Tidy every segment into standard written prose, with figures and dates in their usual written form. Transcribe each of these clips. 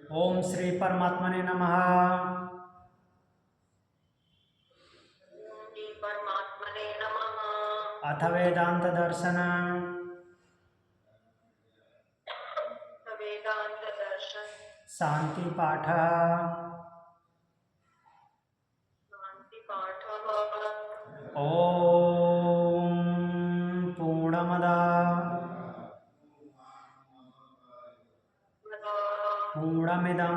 ओम श्री परमात्मने नमः। श्री परमात्मने नमः। अथ वेदांत दर्शन वेदांत दर्शन शांति पाठ। शांति पाठ। ओम पूर्णमदा पूर्णमिदं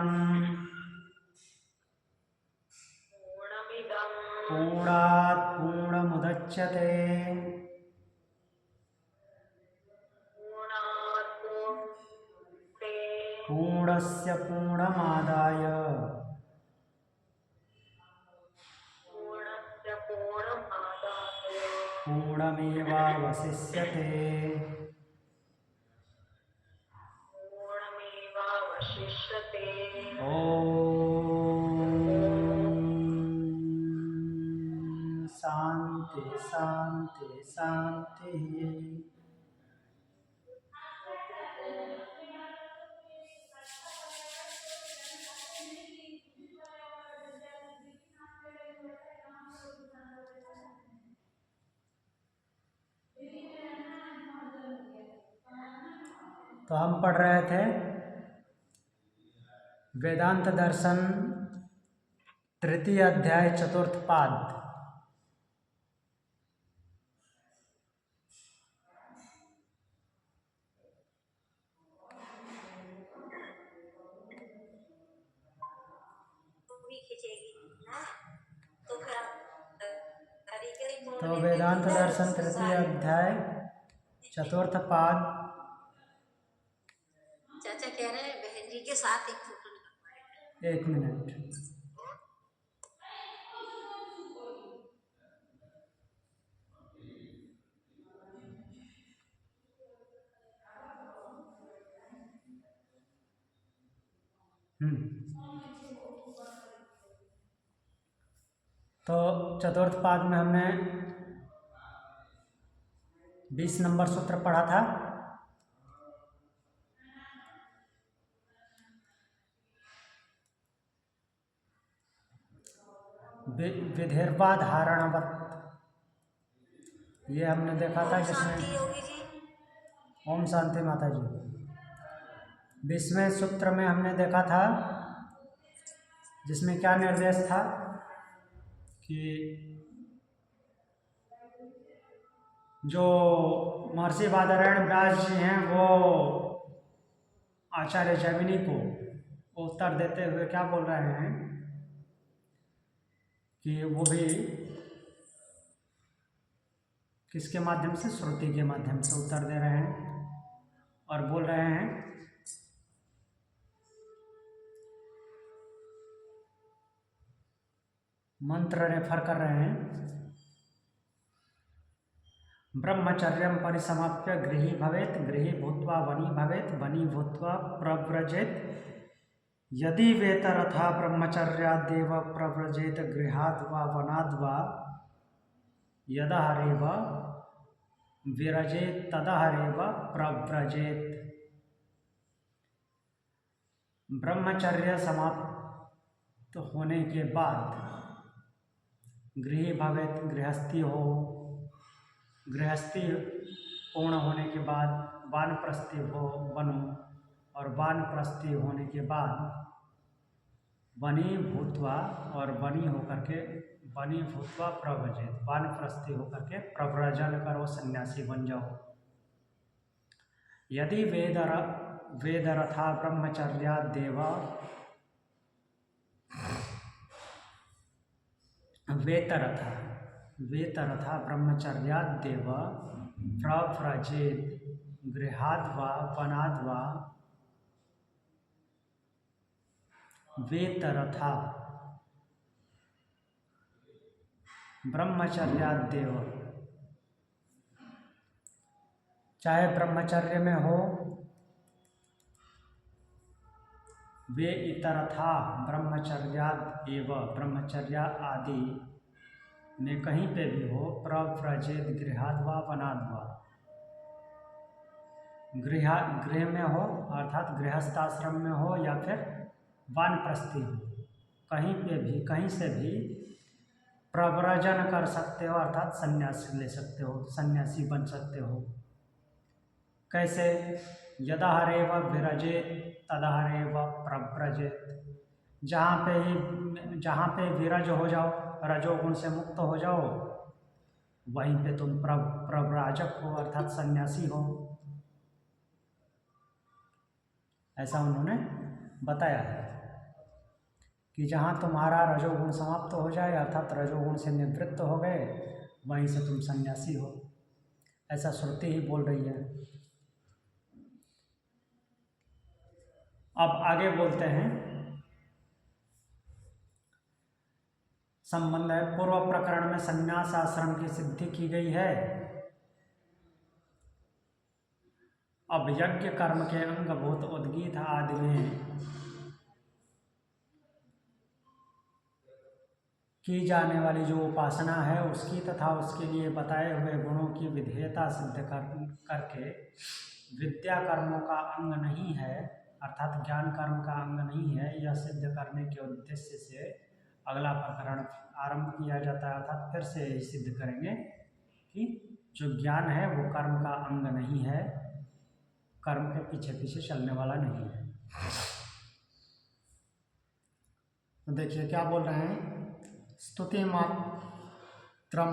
पूर्णमिदं पूर्णात् पूर्णमुदच्यते पूर्णात् पूर्णमुदच्यते पूर्णस्य पूर्णमादाय पूर्णस्य पूर्णमादाय पूर्णमेवावशिष्यते। पूर्णमेवावशिष्यते। ओम शांति शांति शांति। तो हम पढ़ रहे थे वेदांत दर्शन तृतीय अध्याय चतुर्थ पाद। तो वेदांत दर्शन तृतीय अध्याय चतुर्थ पाद। चाचा कह रहे हैं बहन जी के साथ एक फोटो निकलवाएगा। एक मिनट। तो चतुर्थ पाद में हमने 20 नंबर सूत्र पढ़ा था। विधिर्वा धारणवत, ये हमने देखा था जिसमें ओम शांति माता जी 20वें सूत्र में हमने देखा था जिसमें क्या निर्देश था कि जो महर्षि बादरायण व्यास जी हैं वो आचार्य जैमिनी को उत्तर देते हुए क्या बोल रहे हैं कि वो भी किसके माध्यम से, श्रुति के माध्यम से उत्तर दे रहे हैं और बोल रहे हैं मंत्र रेफर कर रहे हैं। ब्रह्मचर्यं परिसमाप्य गृही भवेत्, गृही भूत्वा वनी भवेत्, वनी भूत्वा प्रव्रजेत्, यदि वेतरथा ब्रह्मचर्यादेव प्रव्रजेत गृहाद् वा वनाद् वा यदा हरेव विरजेत तदा हरेव प्रव्रजेत। ब्रह्मचर्य समाप्त होने के बाद गृही भवेत्, गृहस्थी हो, गृहस्थी पूर्ण होने के बाद वानप्रस्थी हो बनो, और वानप्रस्थी होने के बाद वनी भूत्वा, और वनी होकर के वनी भूत्वा प्रव्रजित, वानप्रस्थी होकर के प्रव्रजन करो, सन्यासी बन जाओ। यदि वेदरथा ब्रह्मचर्यादेव वेतरथा ब्रह्मचर्यादेव प्रव्रजेत गृहाद्वा वनाद्वा वेतरथा ब्रह्मचर्यादेव, चाहे ब्रह्मचर्य में हो, वे इतरथा ब्रह्मचर्याद एव, ब्रह्मचर्या आदि में कहीं पे भी हो, प्रव्रजेत गृहाद्वा वनाद्वा, गृह में हो अर्थात गृहस्थाश्रम में हो या फिर वानप्रस्थी हो, कहीं पे भी कहीं से भी प्रव्रजन कर सकते हो, अर्थात संन्यास ले सकते हो, सन्यासी बन सकते हो। कैसे? यदा हरेव विरजेत तदा हरेव प्रव्रजेत, जहाँ पे विरज हो जाओ, रजोगुण से मुक्त हो जाओ, वहीं पे तुम प्रव्राजक हो, अर्थात सन्यासी हो। ऐसा उन्होंने बताया है कि जहाँ तुम्हारा रजोगुण समाप्त हो जाए, अर्थात रजोगुण से निवृत्त हो गए, वहीं से तुम सन्यासी हो। ऐसा श्रुति ही बोल रही है। अब आगे बोलते हैं, संबंध है। पूर्व प्रकरण में संन्यास आश्रम की सिद्धि की गई है। अब यज्ञ कर्म के अंगभूत उद्गीत आदि में की जाने वाली जो उपासना है उसकी तथा उसके लिए बताए हुए गुणों की विधेयता सिद्ध करके विद्या कर्मों का अंग नहीं है, अर्थात ज्ञान कर्म का अंग नहीं है, यह सिद्ध करने के उद्देश्य से अगला प्रकरण आरंभ किया जाता है। अर्थात फिर से यही सिद्ध करेंगे कि जो ज्ञान है वो कर्म का अंग नहीं है, कर्म के पीछे पीछे चलने वाला नहीं है। तो देखिए क्या बोल रहे हैं, स्तुति मात्रम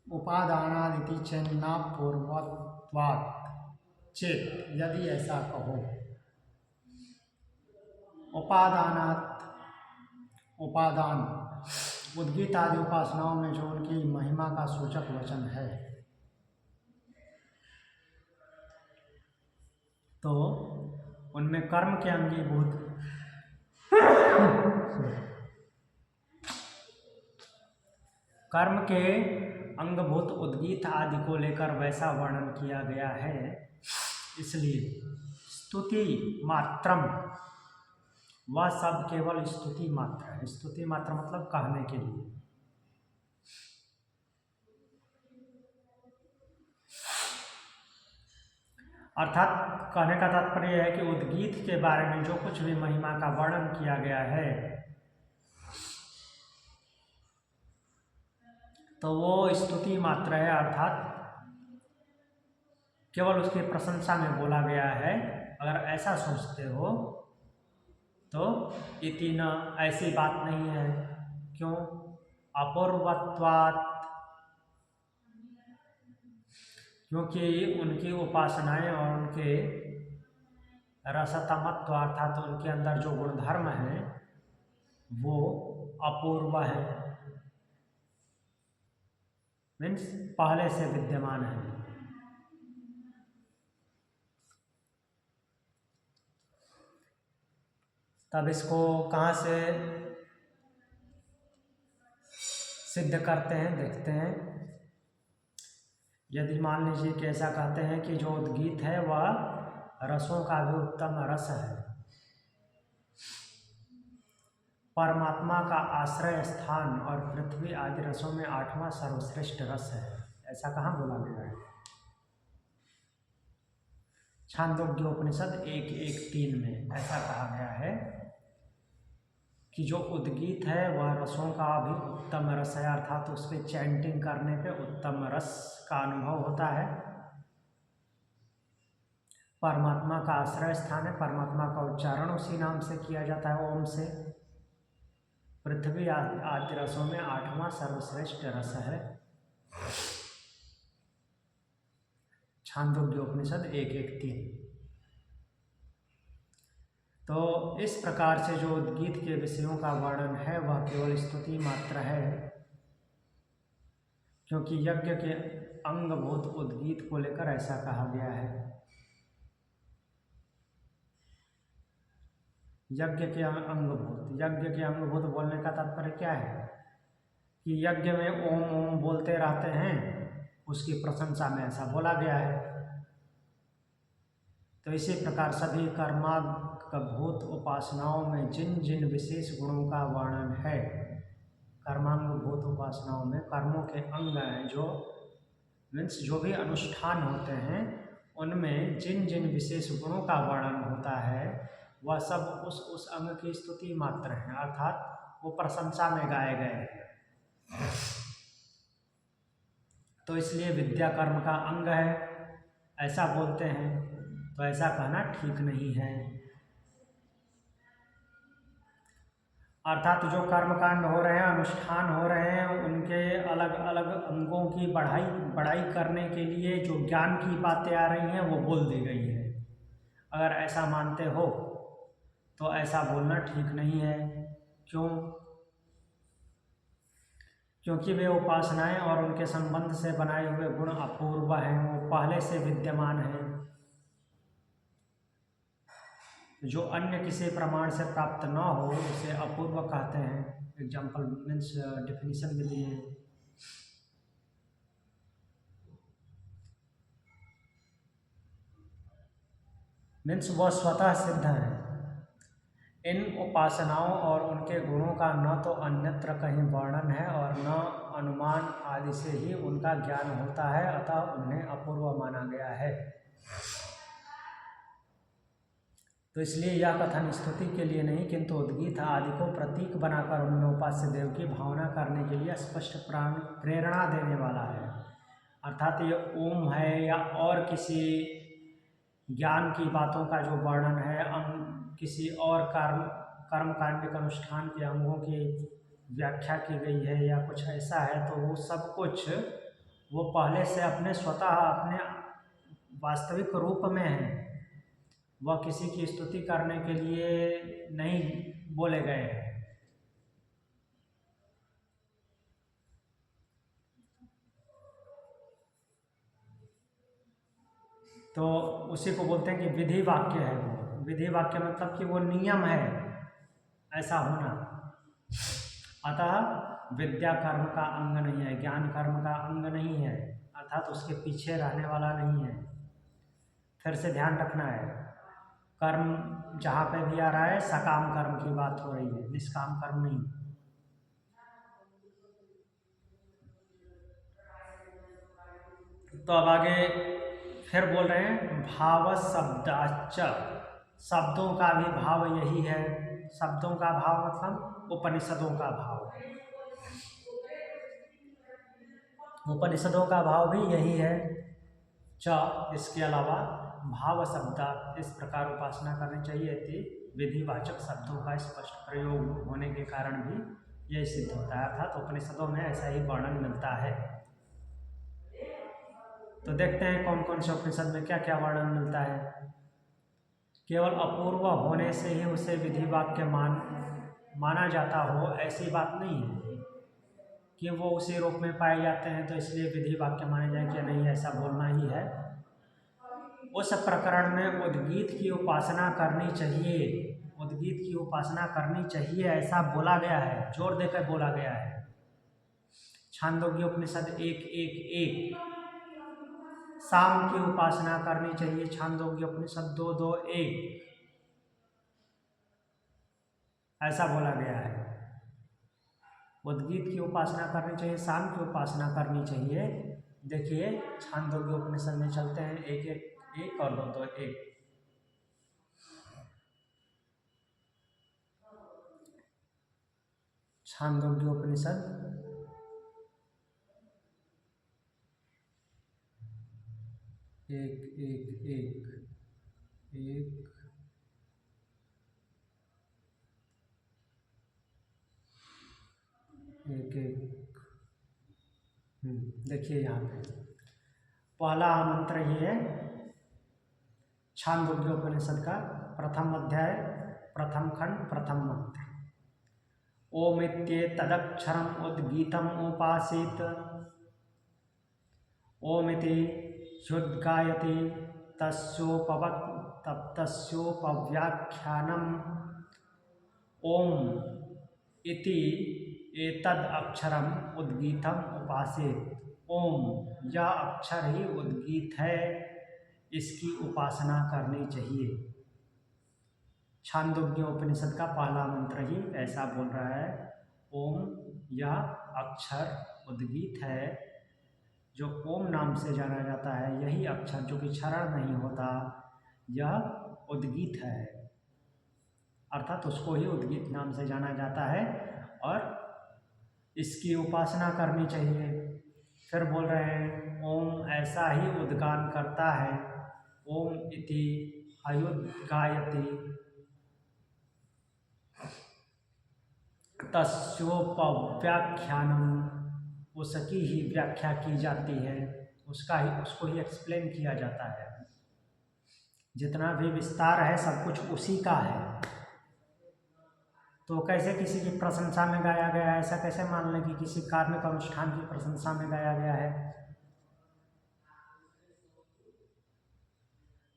उपादानादिति चेन्ना पूर्वत्वात् चेत, यदि ऐसा कहो, उपादान उद्गीत आदि उपासनाओं में जो उनकी महिमा का सूचक वचन है, तो उनमें कर्म के अंगीभूत कर्म के अंगभूत उद्गीत आदि को लेकर वैसा वर्णन किया गया है। इसलिए स्तुति मात्रम, वह सब केवल स्तुति मात्र है। स्तुति मात्र मतलब कहने के लिए। अर्थात कहने का तात्पर्य है कि उद्गीत के बारे में जो कुछ भी महिमा का वर्णन किया गया है, तो वो स्तुति मात्र है, अर्थात केवल उसकी प्रशंसा में बोला गया है। अगर ऐसा सोचते हो तो इति न, ऐसी बात नहीं है। क्यों? अपूर्वत्वात्, क्योंकि उनकी उपासनाएं और उनके रसतमत्व, अर्थात उनके अंदर जो गुणधर्म है वो अपूर्व है, मीन्स पहले से विद्यमान है। तब इसको कहाँ से सिद्ध करते हैं, देखते हैं। यदि मान लीजिए कि ऐसा कहते हैं कि जो उद्गीत है वह रसों का भी उत्तम रस है, परमात्मा का आश्रय स्थान और पृथ्वी आदि रसों में 8वां सर्वश्रेष्ठ रस है, ऐसा कहाँ बोला गया है? छांदोग्योपनिषद 1:1-3 में ऐसा कहा गया है कि जो उद्गीत है वह रसों का भी उत्तम रस है, अर्थात उसके चैंटिंग करने पे उत्तम रस का अनुभव होता है। परमात्मा का आश्रय स्थान है, परमात्मा का उच्चारण उसी नाम से किया जाता है, ओम से। पृथ्वी आदि रसों में 8वां सर्वश्रेष्ठ रस है। छांदोग्योपनिषद 1:1-3। तो इस प्रकार से जो उद्गीत के विषयों का वर्णन है वह केवल स्तुति मात्र है, क्योंकि यज्ञ के अंगभूत उद्गीत को लेकर ऐसा कहा गया है। यज्ञ के अंगभूत बोलने का तात्पर्य क्या है कि यज्ञ में ओम ओम बोलते रहते हैं, उसकी प्रशंसा में ऐसा बोला गया है। तो इसी प्रकार सभी कर्मांगभूत उपासनाओं में जिन जिन विशेष गुणों का वर्णन है, कर्मांगभूत उपासनाओं में कर्मों के अंग हैं, जो मीन्स जो भी अनुष्ठान होते हैं उनमें जिन जिन विशेष गुणों का वर्णन होता है, वह सब उस अंग की स्तुति मात्र है, अर्थात वो प्रशंसा में गाए गए हैं। तो इसलिए विद्या कर्म का अंग है, ऐसा बोलते हैं, तो ऐसा कहना ठीक नहीं है। अर्थात जो कर्मकांड हो रहे हैं, अनुष्ठान हो रहे हैं, उनके अलग अलग अंगों की बढ़ाई करने के लिए जो ज्ञान की बातें आ रही हैं वो बोल दी गई है। अगर ऐसा मानते हो तो ऐसा बोलना ठीक नहीं है। क्यों? क्योंकि वे उपासनाएं और उनके संबंध से बनाए हुए गुण अपूर्व हैं, वो पहले से विद्यमान हैं, जो अन्य किसी प्रमाण से प्राप्त न हो उसे अपूर्व कहते हैं। एग्जाम्पल मीन्स डिफिनीशन भी दिए हैं। मीन्स वह स्वतः सिद्ध है। इन उपासनाओं और उनके गुणों का न तो अन्यत्र कहीं वर्णन है और न अनुमान आदि से ही उनका ज्ञान होता है, अतः उन्हें अपूर्व माना गया है। तो इसलिए यह कथन स्तुति के लिए नहीं किंतु उद्गीत आदि को प्रतीक बनाकर उनमें उपास्य देव की भावना करने के लिए स्पष्ट प्रेरणा देने वाला है। अर्थात ये ओम है या और किसी ज्ञान की बातों का जो वर्णन है, किसी और कर्मकांडिक अनुष्ठान के अंगों की व्याख्या की गई है या कुछ ऐसा है, तो वो सब कुछ वो पहले से अपने स्वतः अपने वास्तविक रूप में है। वह किसी की स्तुति करने के लिए नहीं बोले गए हैं। तो उसी को बोलते हैं कि विधि वाक्य है। वो विधि वाक्य मतलब कि वो नियम है ऐसा होना। अतः विद्या कर्म का अंग नहीं है, ज्ञान कर्म का अंग नहीं है, अर्थात उसके पीछे रहने वाला नहीं है। फिर से ध्यान रखना है, कर्म जहाँ पे भी आ रहा है सकाम कर्म की बात हो रही है, निष्काम कर्म नहीं। तो अब आगे फिर बोल रहे हैं भाव शब्दाच, शब्दों का भी भाव यही है। शब्दों का भाव मतलब उपनिषदों का भाव, उपनिषदों का भाव भी यही है। इसके अलावा भाव शब्द इस प्रकार उपासना करनी चाहिए थी, विधिवाचक शब्दों का स्पष्ट प्रयोग होने के कारण भी यह सिद्ध होता है। अर्थात उपनिषदों में ऐसा ही वर्णन मिलता है। तो देखते हैं कौन कौन से उपनिषद में क्या क्या वर्णन मिलता है। केवल अपूर्व होने से ही उसे विधि वाक्य माना जाता हो ऐसी बात नहीं है कि वो उसी रूप में पाए जाते हैं तो इसलिए विधि वाक्य माने जाए, क्या नहीं, ऐसा बोलना ही है। उस प्रकरण में उद्गीत की उपासना करनी चाहिए, उद्गीत की उपासना करनी चाहिए ऐसा बोला गया है, जोर देकर बोला गया है। छांदोग्य उपनिषद 1:1:1 शाम की उपासना करनी चाहिए, छांदोग्य उपनिषद 2:2:1 ऐसा बोला गया है। उद्गीत की उपासना करनी चाहिए, शाम की उपासना करनी चाहिए। देखिए छांदोग्य उपनिषद में चलते हैं 1:1:1 और 2:2:1। छांदोग्य उपनिषद 1:1:1 देखिए यहाँ पे पहला मंत्र ही है छांदोग्य उपनिषद का, प्रथम अध्याय, प्रथम खंड, प्रथम मंत्र। ओमित्येतदक्षरम् उद्गीतम् उपासीत, ओमिति ह्युद्गायति तस्योपव्याख्यानम् ओम इति एतद अक्षरम उद्गीतम उपासेत। ओम यह अक्षर ही उद्गीत है, इसकी उपासना करनी चाहिए। छांदोग्य उपनिषद का पहला मंत्र ही ऐसा बोल रहा है, ओम यह अक्षर उद्गीत है, जो ओम नाम से जाना जाता है, यही अक्षर जो कि क्षरण नहीं होता, यह उद्गीत है। अर्थात उसको ही उद्गीत नाम से जाना जाता है और इसकी उपासना करनी चाहिए। फिर बोल रहे हैं ओम ऐसा ही उद्गान करता है, ओम इति अयुद्गायति तस्योपव्याख्यानम, उसकी ही व्याख्या की जाती है, उसको ही एक्सप्लेन किया जाता है। जितना भी विस्तार है सब कुछ उसी का है। तो कैसे किसी की प्रशंसा में गाया गया है, ऐसा कैसे मान लें कि किसी कार्मिक अनुष्ठान की प्रशंसा में गाया गया है।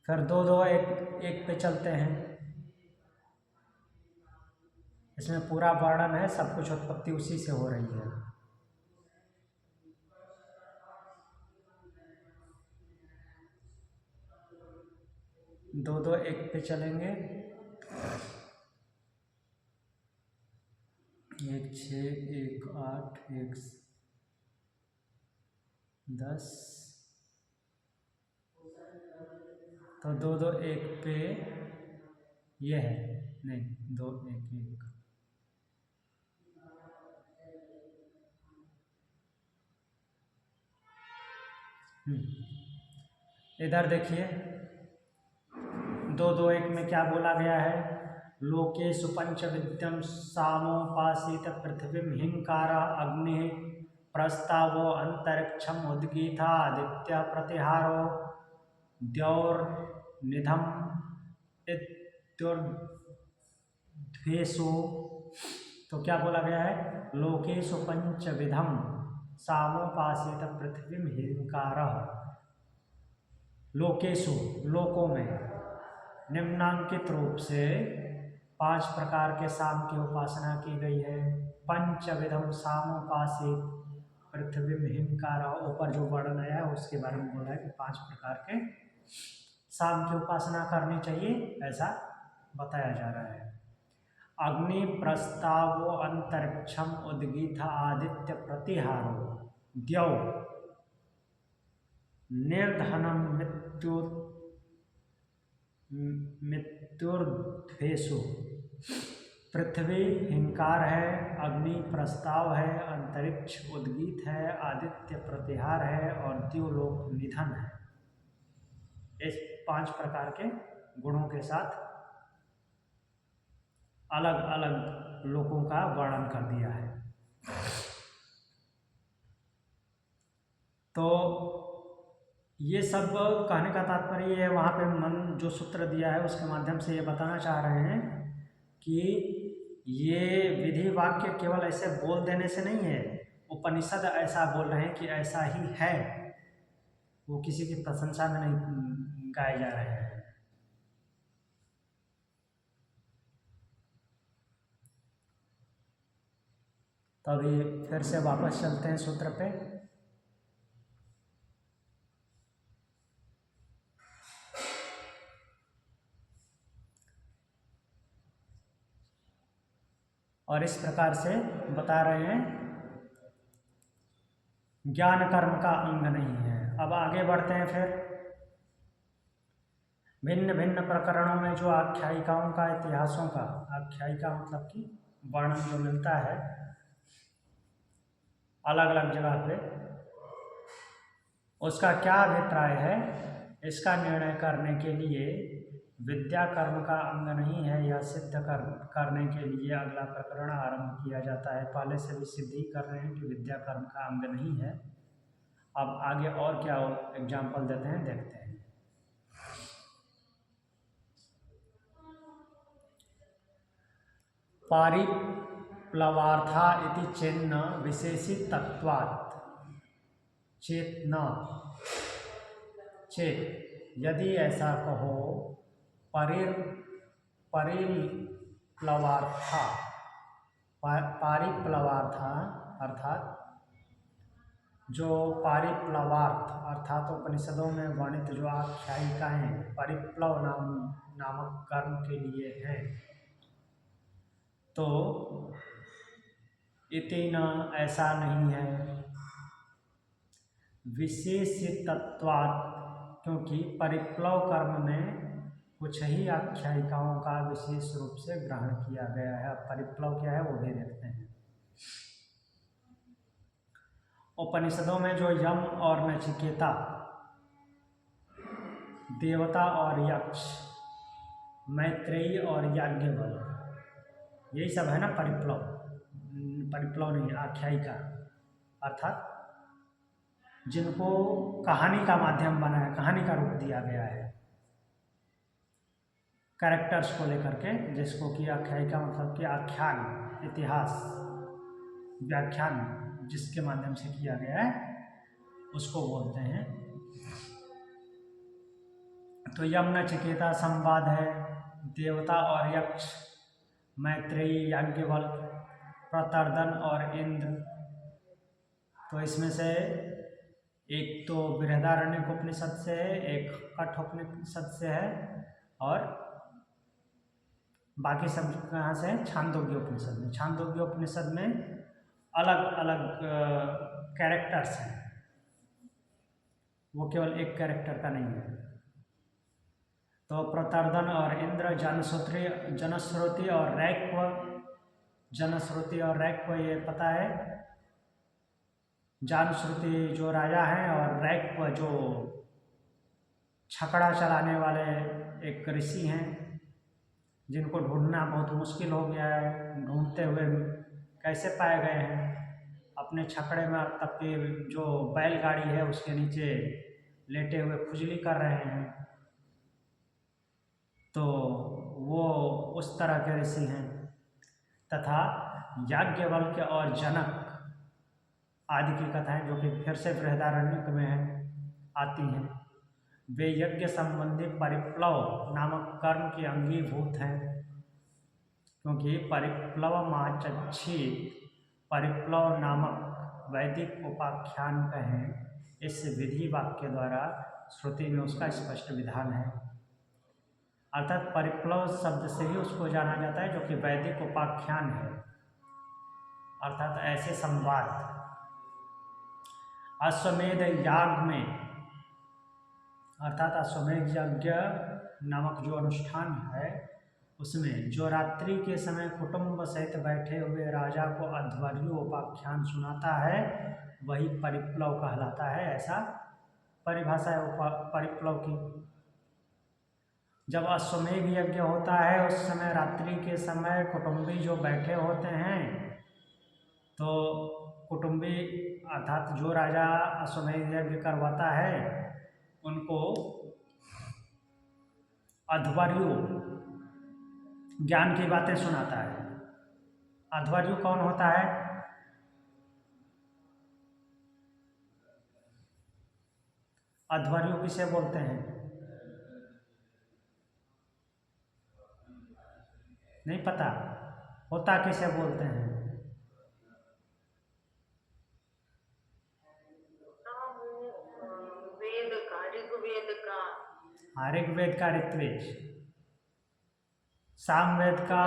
फिर दो दो एक पे चलते हैं। इसमें पूरा वर्णन है, सब कुछ उत्पत्ति उसी से हो रही है। दो दो एक पे चलेंगे। 1 6 1 8 1 10, तो 2 2 1 पे ये है, नहीं 2 1 1। इधर देखिए 2 2 1 में क्या बोला गया है, लोकेषु पंचविद्यम सामोपासित पृथ्वीं हिंकारा अग्नि प्रस्तावो अंतरिक्षम उद्गीता आदित्य प्रतिहारो द्यौर्निधम इत्युर्ध्वेषु। तो क्या बोला गया है, लोकेषु पंचविधम सामोपासित पृथ्वीं हिंकारः, लोकेषु लोकों में निम्नांकित रूप से 5 प्रकार के साम की उपासना की गई है। पंचविधम सामोपासित पृथ्वी हिंकारः, ऊपर जो वर्णन आया है उसके बारे में बोला है कि 5 प्रकार के साम की उपासना करनी चाहिए, ऐसा बताया जा रहा है। अग्नि प्रस्तावो अंतरिक्षम उद्गीता आदित्य प्रतिहारो द्यौ निर्धनम मृत्युर्ध्वेषु। पृथ्वी हिंकार है, अग्नि प्रस्ताव है, अंतरिक्ष उद्गीत है, आदित्य प्रतिहार है और द्युलोक निधन है। इस 5 प्रकार के गुणों के साथ अलग अलग लोकों का वर्णन कर दिया है। तो ये सब कहने का तात्पर्य है, वहाँ पे मन जो सूत्र दिया है उसके माध्यम से ये बताना चाह रहे हैं कि ये विधि वाक्य केवल ऐसे बोल देने से नहीं है, उपनिषद ऐसा बोल रहे हैं कि ऐसा ही है, वो किसी की प्रशंसा में नहीं गाए जा रहे हैं। तो अभी फिर से वापस चलते हैं सूत्र पे। और इस प्रकार से बता रहे हैं ज्ञान कर्म का अंग नहीं है। अब आगे बढ़ते हैं फिर भिन्न भिन्न प्रकरणों में जो आख्यायिकाओं का, इतिहासों का, आख्यायिका मतलब कि वर्णन जो मिलता है अलग अलग जगह पे, उसका क्या अभिप्राय है, इसका निर्णय करने के लिए विद्या कर्म का अंग नहीं है या सिद्ध करने के लिए अगला प्रकरण आरंभ किया जाता है। पहले से भी सिद्ध ही कर रहे हैं कि विद्या कर्म का अंग नहीं है। अब आगे और क्या एग्जाम्पल देते हैं, देखते हैं। पारिप्लवार्था इति चेन्न विशेषितत्वात् चेतना चेत, यदि ऐसा कहो परिप्लवार्था, पारिप्लवार्था अर्थात जो पारिप्लवार्थ अर्थात उपनिषदों में वर्णित जो आख्यायिकाएं परिप्लव नामक कर्म के लिए हैं, तो इतना ऐसा नहीं है। विशेषितत्वात्, क्योंकि परिप्लव कर्म में कुछ ही आख्यायिकाओं का विशेष रूप से ग्रहण किया गया है। अब परिप्लव क्या है वो भी देखते हैं। उपनिषदों में जो यम और नचिकेता, देवता और यक्ष, मैत्रेयी और याज्ञवल्क्य, यही सब है ना परिप्लव। परिप्लव नहीं, आख्यायिका, अर्थात जिनको कहानी का माध्यम बनाया, कहानी का रूप दिया गया है, कैरेक्टर्स को लेकर के, जिसको कि आख्यायिका मतलब कि आख्यान, इतिहास, व्याख्यान जिसके माध्यम से किया गया है उसको बोलते हैं। तो यम नचिकेता संवाद है, देवता और यक्ष, मैत्रेयी, याज्ञवल्क्य, प्रतर्दन और इंद्र। तो इसमें से एक तो बृहदारण्यक उपनिषद से है, एक कठोपनिषद से है, और बाकी सब कहाँ से है? छांदोग्य उपनिषद में। छांदोग्य उपनिषद में अलग अलग कैरेक्टर्स हैं, वो केवल एक कैरेक्टर का नहीं है। तो प्रतर्दन और इंद्र, जनश्रुति और रैक्व। जनश्रुति और रैक्व ये पता है। जनश्रुति जो राजा हैं और रैक्व जो छकड़ा चलाने वाले एक ऋषि हैं, जिनको ढूंढना बहुत मुश्किल हो गया है। ढूंढते हुए कैसे पाए गए हैं? अपने छकड़े में तब की जो बैलगाड़ी है उसके नीचे लेटे हुए खुजली कर रहे हैं। तो वो उस तरह के ऋषि हैं। तथा याज्ञवल्क्य और जनक आदि की कथाएं, जो कि फिर से बृहदारण्यक में आती हैं, वे यज्ञ संबंधी परिप्लव नामक कर्म के अंगीभूत हैं। क्योंकि परिप्लवमाचच्छित परिप्लव नामक वैदिक उपाख्यान कहें, इस विधि वाक्य द्वारा श्रुति में उसका स्पष्ट विधान है। अर्थात परिप्लव शब्द से ही उसको जाना जाता है, जो कि वैदिक उपाख्यान है, अर्थात ऐसे संवाद। अश्वमेध याग में, अर्थात अश्वमेध यज्ञ नामक जो अनुष्ठान है उसमें जो रात्रि के समय कुटुंब सहित बैठे हुए राजा को अध्वर्यु उपाख्यान सुनाता है वही परिप्लव कहलाता है। ऐसा परिभाषा है परिप्लव की। जब अश्वमेध यज्ञ होता है उस समय रात्रि के समय कुटुंबी जो बैठे होते हैं, तो कुटुंबी अर्थात जो राजा अश्वमेध यज्ञ करवाता है उनको अध्वर्यु ज्ञान की बातें सुनाता है। अध्वर्यु कौन होता है? अध्वर्यु किसे बोलते हैं? नहीं पता? होता किसे बोलते हैं? ऋग्वेद का ऋत्विज, सामवेद का,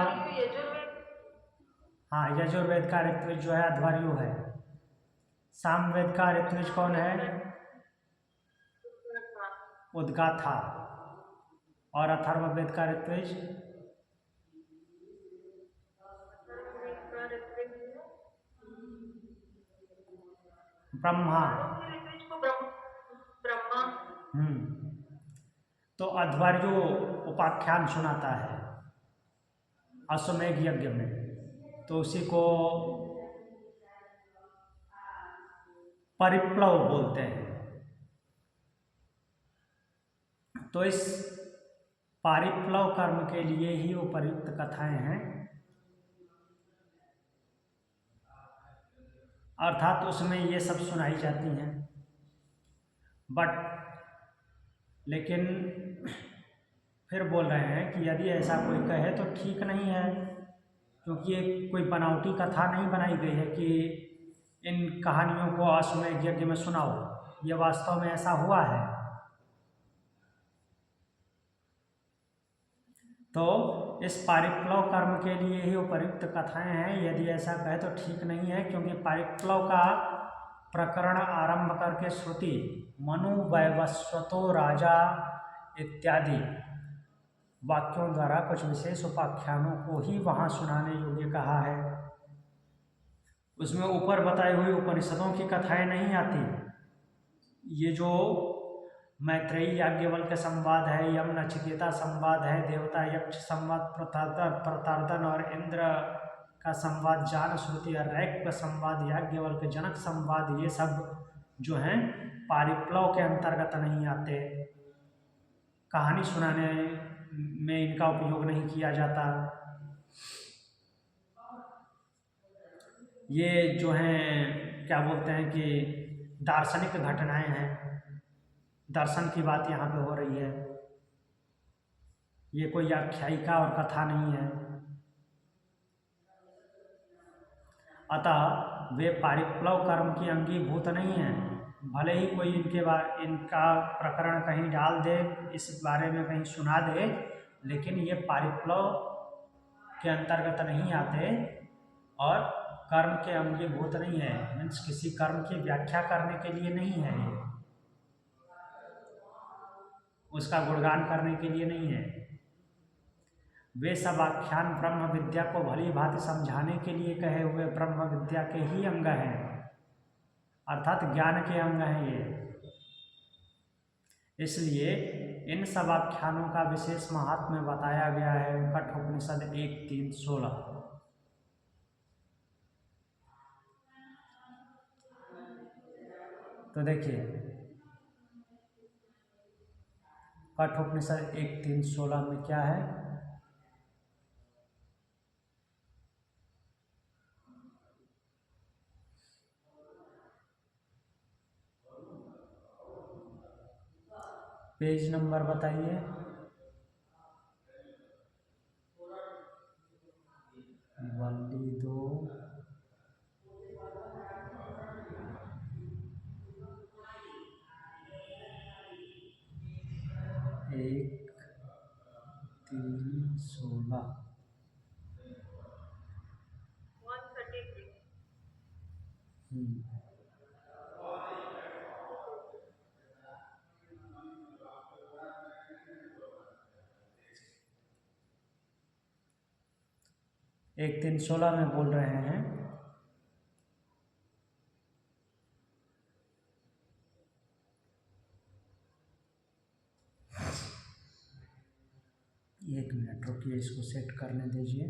हाँ यजुर्वेद का ऋत्विज जो है अध्वर्यु है। सामवेद का ऋत्विज कौन है? उद्गाथा। और अथर्ववेद का ऋत्विज ब्रह्मा। तो अध्वर्यु उपाख्यान सुनाता है अश्वमेध यज्ञ में, तो उसी को परिप्लव बोलते हैं। तो इस परिप्लव कर्म के लिए ही उपयुक्त कथाएं हैं, अर्थात उसमें ये सब सुनाई जाती हैं। बट लेकिन फिर बोल रहे हैं कि यदि ऐसा कोई कहे तो ठीक नहीं है, क्योंकि ये कोई बनावटी कथा नहीं बनाई गई है कि इन कहानियों को अश्वमेध यज्ञ में सुनाओ। ये वास्तव में ऐसा हुआ है। तो इस परिप्लव कर्म के लिए ही उपयुक्त कथाएं हैं। यदि ऐसा कहे तो ठीक नहीं है, क्योंकि परिप्लव का प्रकरण आरंभ करके श्रुति मनु वैवस्वतो राजा इत्यादि वाक्यों द्वारा कुछ विशेष उपाख्यानों को ही वहाँ सुनाने योग्य कहा है। उसमें ऊपर बताई हुई उपनिषदों की कथाएं नहीं आती। ये जो मैत्रेयी याज्ञवल्क्य संवाद है, यम नचिकेता संवाद है, देवता यक्ष संवाद, प्रतार्दन और इंद्र का संवाद, जान श्रुति और रैक्व संवाद, याज्ञवल्क्य जनक संवाद, ये सब जो हैं पारिप्लव के अंतर्गत नहीं आते। कहानी सुनाने में इनका उपयोग नहीं किया जाता। ये जो हैं क्या बोलते हैं कि दार्शनिक घटनाएं हैं, दर्शन की बात यहाँ पे हो रही है। ये कोई आख्यायिका और कथा नहीं है। अतः वे पारिप्लव कर्म की अंगीभूत नहीं है। भले ही कोई इनका प्रकरण कहीं डाल दे, इस बारे में कहीं सुना दे, लेकिन ये पारिप्लव के अंतर्गत नहीं आते और कर्म के अंगीभूत नहीं है। मीन्स किसी कर्म की व्याख्या करने के लिए नहीं है, ये उसका गुणगान करने के लिए नहीं है। वे सब आख्यान ब्रह्म विद्या को भली भांति समझाने के लिए कहे हुए ब्रह्म विद्या के ही अंग हैं, अर्थात ज्ञान के अंग हैं ये। इसलिए इन सब आख्यानों का विशेष महात्म्य बताया गया है कठोपनिषद 1:3-16। तो देखिए कठोपनिषद 1:3-16 में क्या है? पेज नंबर बताइए। 2 1:3-16। 1:3-16 में बोल रहे हैं, एक मिनट रुकिए, इसको सेट करने दीजिए।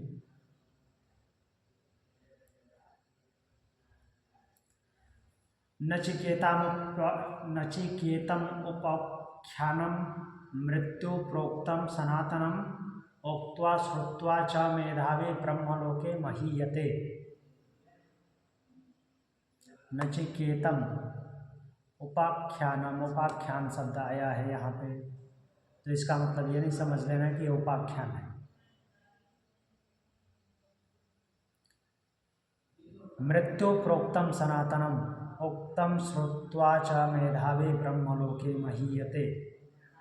नचिकेतम उपाख्यानम मृत्यु प्रोक्तम सनातनम उक्त्वा श्रुत्वा च मेधावी ब्रह्मलोके महीयते। नचिकेतम उपाख्यानम, उपाख्यान शब्द आया है यहाँ पे, तो इसका मतलब ये नहीं समझ लेना कि ये उपाख्यान है। मृत्यु प्रोक्तम सनातनम उक्तम श्रुत्वा च मेधावी ब्रह्मलोके महीयते।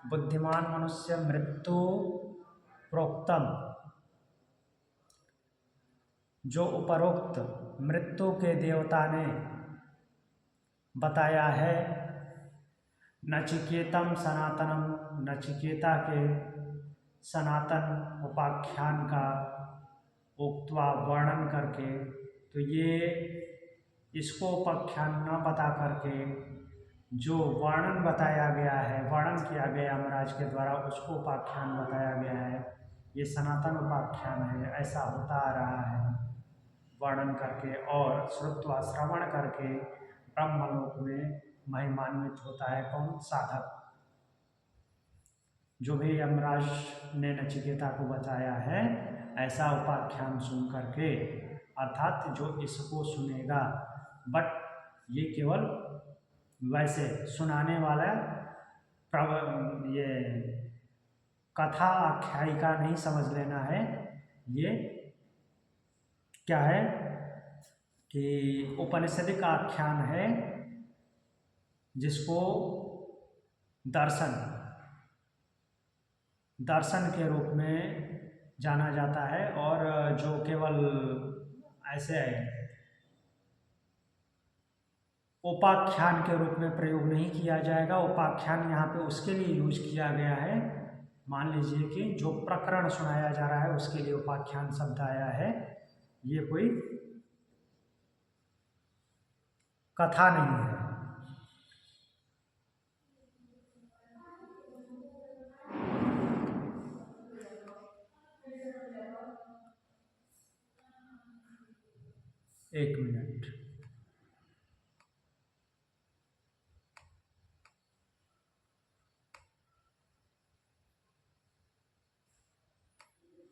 बुद्धिमान मनुष्य मृत्यु प्रोक्तम, जो उपरोक्त मृत्यु के देवता ने बताया है, नचिकेतम सनातनम, नचिकेता के सनातन उपाख्यान का उक्त्वा वर्णन करके, तो ये इसको उपाख्यान न बता करके जो वर्णन बताया गया है, वर्णन किया गया यमराज के द्वारा, उसको उपाख्यान बताया गया है। ये सनातन उपाख्यान है, ऐसा होता आ रहा है वर्णन करके, और श्रुत्वा श्रवण करके ब्रह्मलोक में महिमान्वित होता है कौन? साधक। जो भी यमराज ने नचिकेता को बताया है, ऐसा उपाख्यान सुन करके, अर्थात जो इसको सुनेगा, बट ये केवल वैसे सुनाने वाला ये कथा आख्यायिका नहीं समझ लेना है। ये क्या है कि उपनिषदिक आख्यान है, जिसको दर्शन के रूप में जाना जाता है, और जो केवल ऐसे उपाख्यान के रूप में प्रयोग नहीं किया जाएगा। उपाख्यान यहाँ पे उसके लिए यूज किया गया है मान लीजिए कि जो प्रकरण सुनाया जा रहा है उसके लिए उपाख्यान शब्द आया है, ये कोई कथा नहीं है। एक मिनट,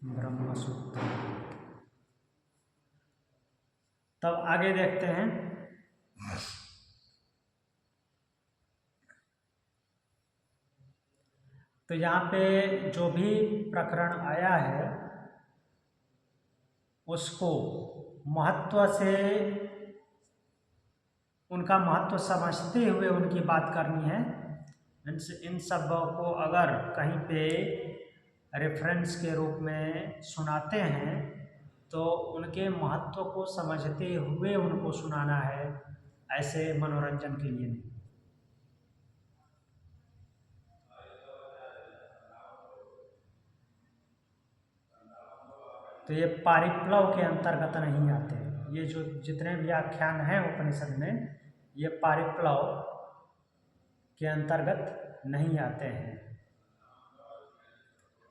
ब्रह्मसूत्र। तब आगे देखते हैं। तो यहाँ पे जो भी प्रकरण आया है उसको महत्व से, उनका महत्व समझते हुए उनकी बात करनी है। इन सब को अगर कहीं पे रेफरेंस के रूप में सुनाते हैं तो उनके महत्व को समझते हुए उनको सुनाना है, ऐसे मनोरंजन के लिए नहीं। तो ये पारिप्लव के अंतर्गत नहीं आते। ये जो जितने भी आख्यान हैं उपनिषद में, ये पारिप्लव के अंतर्गत नहीं आते हैं।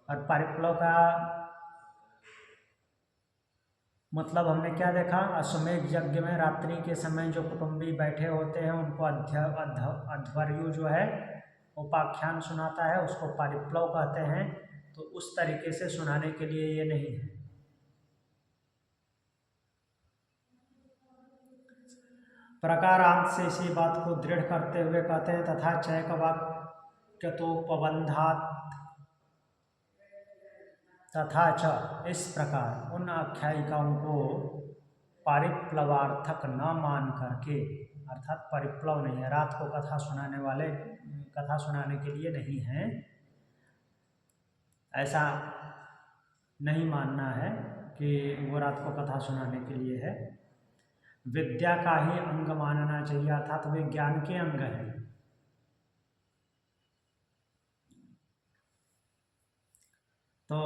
और पारिप्लव का मतलब हमने क्या देखा, अश्वमेध यज्ञ में रात्रि के समय जो कुटुंबी बैठे होते हैं उनको अध्वर्यु जो है उपाख्यान सुनाता है, उसको पारिप्लव कहते हैं। तो उस तरीके से सुनाने के लिए ये नहीं है। प्रकारांत से इसी बात को दृढ़ करते हुए कहते हैं, तथा चैक वाक्य तो पबंधात, तथा च इस प्रकार उन आख्यायिकाओं को पारिप्लवार्थक न मान करके, अर्थात परिप्लव नहीं है, रात को कथा सुनाने वाले कथा सुनाने के लिए नहीं है, ऐसा नहीं मानना है कि वो रात को कथा सुनाने के लिए है। विद्या का ही अंग मानना चाहिए, अर्थात वे ज्ञान के अंग हैं। तो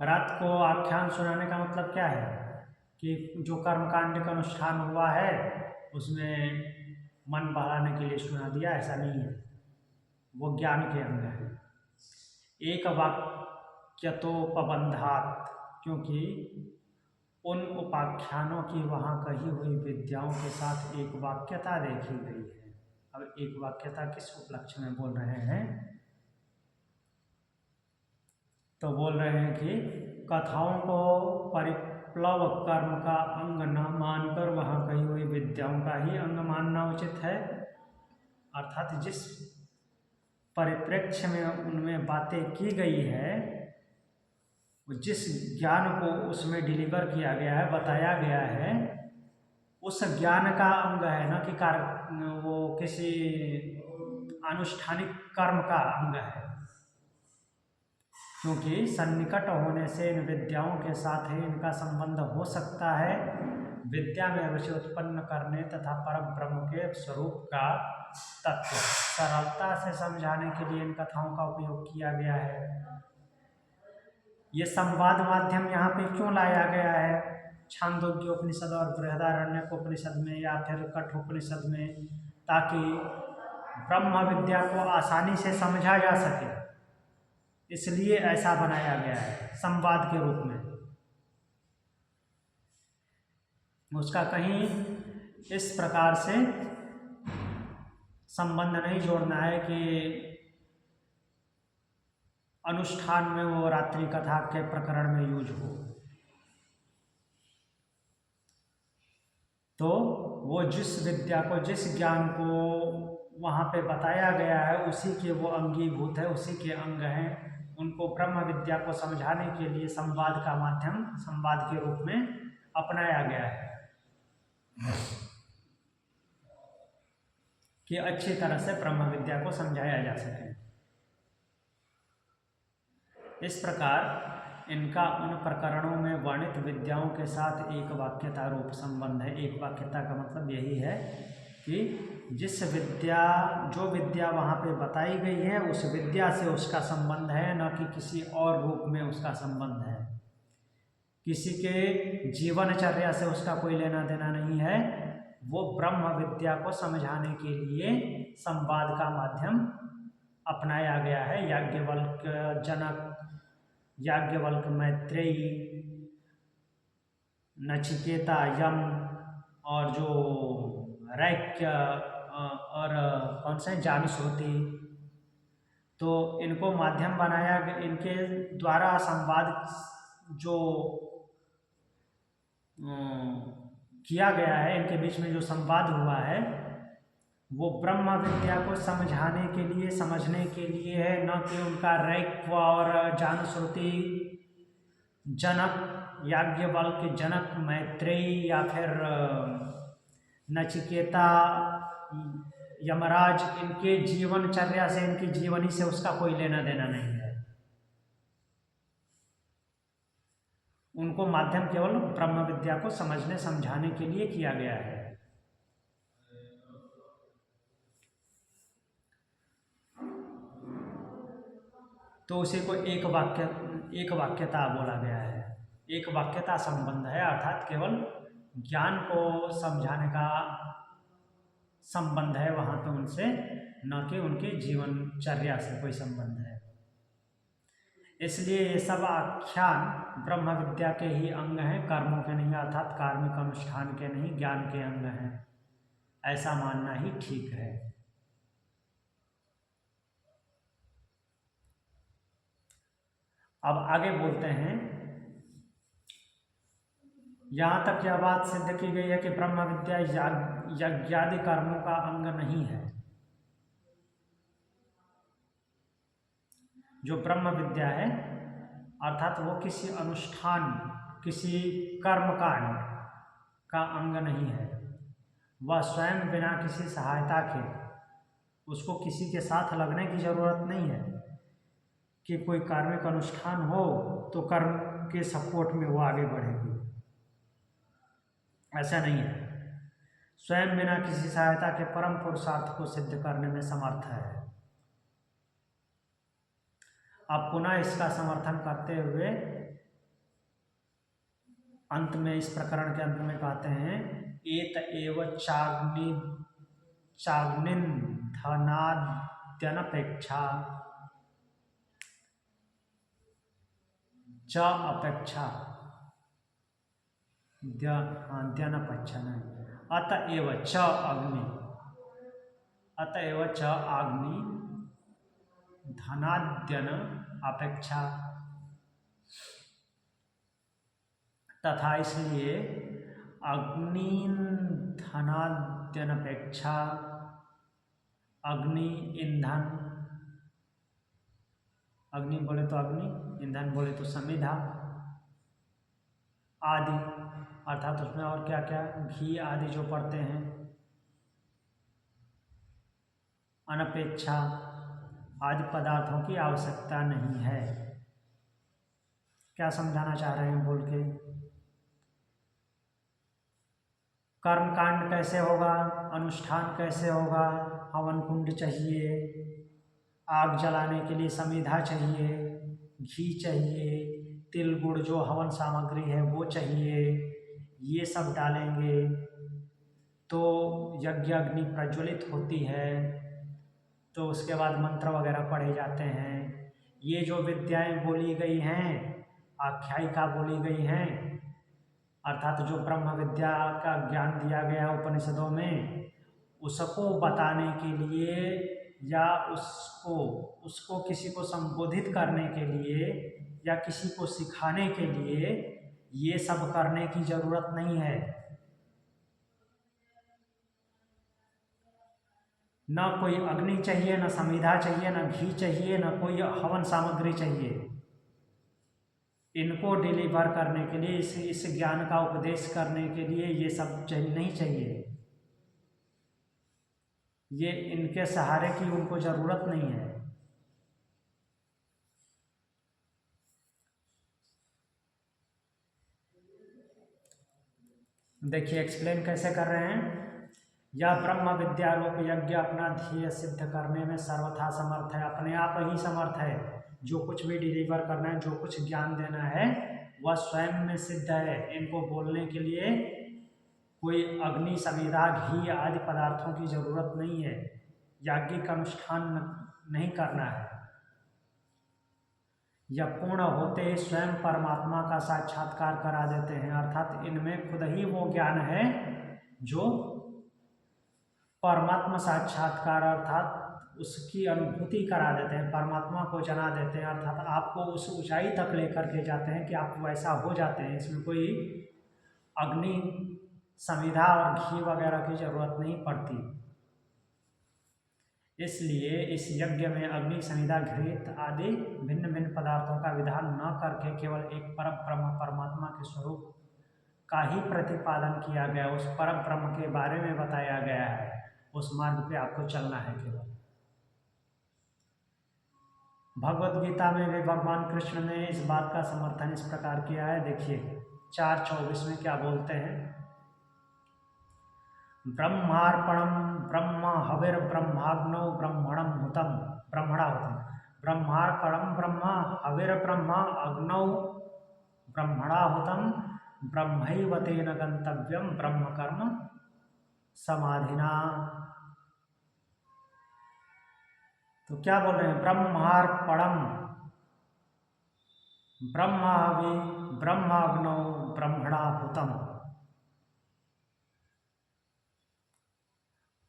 रात को आख्यान सुनाने का मतलब क्या है कि जो कर्मकांड का अनुष्ठान हुआ है उसमें मन बहलाने के लिए सुना दिया, ऐसा नहीं है। वो ज्ञान के अंग है। एक वाक्यतोपबंधात, क्योंकि उन उपाख्यानों की वहाँ कही हुई विद्याओं के साथ एक वाक्यता देखी गई है। अब एक वाक्यता किस उपलक्ष्य में बोल रहे हैं? तो बोल रहे हैं कि कथाओं को परिप्लव कर्म का अंग न मानकर वहाँ कही हुई विद्याओं का ही अंग मानना उचित है। अर्थात जिस परिप्रेक्ष्य में उनमें बातें की गई है, जिस ज्ञान को उसमें डिलीवर किया गया है, बताया गया है, उस ज्ञान का अंग है, न कि वो किसी अनुष्ठानिक कर्म का अंग है। क्योंकि सन्निकट होने से इन विद्याओं के साथ ही इनका संबंध हो सकता है। विद्या में रुचि उत्पन्न करने तथा परम ब्रह्म के स्वरूप का तत्व सरलता से समझाने के लिए इन कथाओं का उपयोग किया गया है। ये संवाद माध्यम यहाँ पे क्यों लाया गया है? छांदोग्य उपनिषद और बृहदारण्यक उपनिषद में या फिर कठोपनिषद में, ताकि ब्रह्म विद्या को आसानी से समझा जा सके, इसलिए ऐसा बनाया गया है संवाद के रूप में। उसका कहीं इस प्रकार से संबंध नहीं जोड़ना है कि अनुष्ठान में वो रात्रि कथा के प्रकरण में यूज हो। तो वो जिस विद्या को, जिस ज्ञान को वहाँ पे बताया गया है, उसी के वो अंगीभूत है, उसी के अंग हैं। उनको ब्रह्म विद्या को समझाने के लिए संवाद का माध्यम, संवाद के रूप में अपनाया गया है कि अच्छी तरह से ब्रह्म विद्या को समझाया जा सके। इस प्रकार इनका उन प्रकरणों में वर्णित विद्याओं के साथ एक वाक्यता रूप संबंध है। एक वाक्यता का मतलब यही है कि जो विद्या वहाँ पे बताई गई है उस विद्या से उसका संबंध है, न कि किसी और रूप में उसका संबंध है। किसी के जीवनचर्या से उसका कोई लेना देना नहीं है। वो ब्रह्म विद्या को समझाने के लिए संवाद का माध्यम अपनाया गया है। याज्ञवल्क जनक, याज्ञवल्क मैत्रेयी, नचिकेता यम, और जो रैक्य और कौन से जानुश्रुति, तो इनको माध्यम बनाया, इनके द्वारा संवाद जो किया गया है, इनके बीच में जो संवाद हुआ है वो ब्रह्म विद्या को समझाने के लिए, समझने के लिए है, न कि उनका रैक्य और जानुश्रुति, जनक, याज्ञवल्क्य, जनक, मैत्रेयी या फिर नचिकेता, यमराज, इनके जीवनचर्या से, इनकी जीवनी से उसका कोई लेना देना नहीं है। उनको माध्यम केवल ब्रह्म विद्या को समझने समझाने के लिए किया गया है। तो उसी को एक वाक्यता बोला गया है। एक वाक्यता संबंध है, अर्थात केवल ज्ञान को समझाने का संबंध है वहाँ पे उनसे, न कि उनके जीवनचर्या से कोई संबंध है। इसलिए ये सब आख्यान ब्रह्म विद्या के ही अंग हैं, कर्मों के नहीं, अर्थात कार्मिक अनुष्ठान के नहीं, ज्ञान के अंग हैं। ऐसा मानना ही ठीक है। अब आगे बोलते हैं, यहाँ तक यह बात सिद्ध की गई है कि ब्रह्म विद्या यज्ञादि कर्मों का अंग नहीं है। जो ब्रह्म विद्या है अर्थात वो किसी अनुष्ठान, किसी कर्मकांड का अंग नहीं है। वह स्वयं बिना किसी सहायता के, उसको किसी के साथ लगने की जरूरत नहीं है कि कोई कार्मिक अनुष्ठान हो तो कर्म के सपोर्ट में वो आगे बढ़ेगी, ऐसा नहीं है। स्वयं बिना किसी सहायता के परम पुरुषार्थ को सिद्ध करने में समर्थ है। अब पुनः इसका समर्थन करते हुए अंत में, इस प्रकरण के अंत में कहते हैं, एत एव चाग्निन्धनाद्यनपेक्षा च अपेक्षा द्यनपेक्षा नहीं, अतएव च आग्नि धनाद्यन अपेक्षा, तथा इसलिए अग्नि धनाद्यनपेक्षा, अग्नि ईंधन, अग्नि बोले तो अग्नि, ईंधन बोले तो समिधा आदि, अर्थात उसमें और क्या क्या, घी आदि जो पड़ते हैं, अनपेक्षा आदि पदार्थों की आवश्यकता नहीं है। क्या समझाना चाह रहे हैं बोल के? कर्मकांड कैसे होगा, अनुष्ठान कैसे होगा? हवन कुंड चाहिए, आग जलाने के लिए समिधा चाहिए, घी चाहिए, तिल गुड़ जो हवन सामग्री है वो चाहिए, ये सब डालेंगे तो यज्ञ अग्नि प्रज्वलित होती है। तो उसके बाद मंत्र वगैरह पढ़े जाते हैं। ये जो विद्याएं बोली गई हैं, आख्यायिका बोली गई हैं, अर्थात जो ब्रह्म विद्या का ज्ञान दिया गया उपनिषदों में, उसको बताने के लिए या उसको किसी को संबोधित करने के लिए या किसी को सिखाने के लिए ये सब करने की जरूरत नहीं है। न कोई अग्नि चाहिए, न समिधा चाहिए, न घी चाहिए, न कोई हवन सामग्री चाहिए। इनको डिलीवर करने के लिए, इस ज्ञान का उपदेश करने के लिए ये सब नहीं चाहिए। ये इनके सहारे की उनको जरूरत नहीं है। देखिए एक्सप्लेन कैसे कर रहे हैं। यह ब्रह्म विद्या रूप यज्ञ अपना ध्येय सिद्ध करने में सर्वथा समर्थ है, अपने आप ही समर्थ है। जो कुछ भी डिलीवर करना है, जो कुछ ज्ञान देना है, वह स्वयं में सिद्ध है। इनको बोलने के लिए कोई अग्नि, समिधा, घी आदि पदार्थों की जरूरत नहीं है। याज्ञिक अनुष्ठान नहीं करना है। यह पूर्ण होते ही स्वयं परमात्मा का साक्षात्कार करा देते हैं, अर्थात इनमें खुद ही वो ज्ञान है जो परमात्मा साक्षात्कार अर्थात उसकी अनुभूति करा देते हैं, परमात्मा को जना देते हैं, अर्थात आपको उस ऊंचाई तक लेकर के जाते हैं कि आप वैसा हो जाते हैं। इसमें कोई अग्नि, समिधा और घी वगैरह की जरूरत नहीं पड़ती। इसलिए इस यज्ञ में अग्नि, समिधा, घृत आदि भिन्न भिन्न पदार्थों का विधान न करके केवल एक परम ब्रह्म परमात्मा के स्वरूप का ही प्रतिपादन किया गया, उस परम ब्रह्म के बारे में बताया गया है। उस मार्ग पे आपको चलना है केवल। भगवत गीता में भी भगवान कृष्ण ने इस बात का समर्थन इस प्रकार किया है। देखिए 4:24 में क्या बोलते हैं। ब्रह्मार्पणम ब्रह्म हविर ब्रह्माग्नौ ब्रह्मणम हुतम ब्रह्मणाहुतम। ब्रह्मार्पणम ब्रह्म हविर ब्रह्म अग्नौ ब्रह्मणाहुतम ब्रह्मैव तेन गंतव्यम ब्रह्म कर्म समाधिना। तो क्या बोल रहे हैं, ब्रह्मार्पणम ब्रह्म हवि ब्रह्माग्नौ ब्रह्मणाहुतम।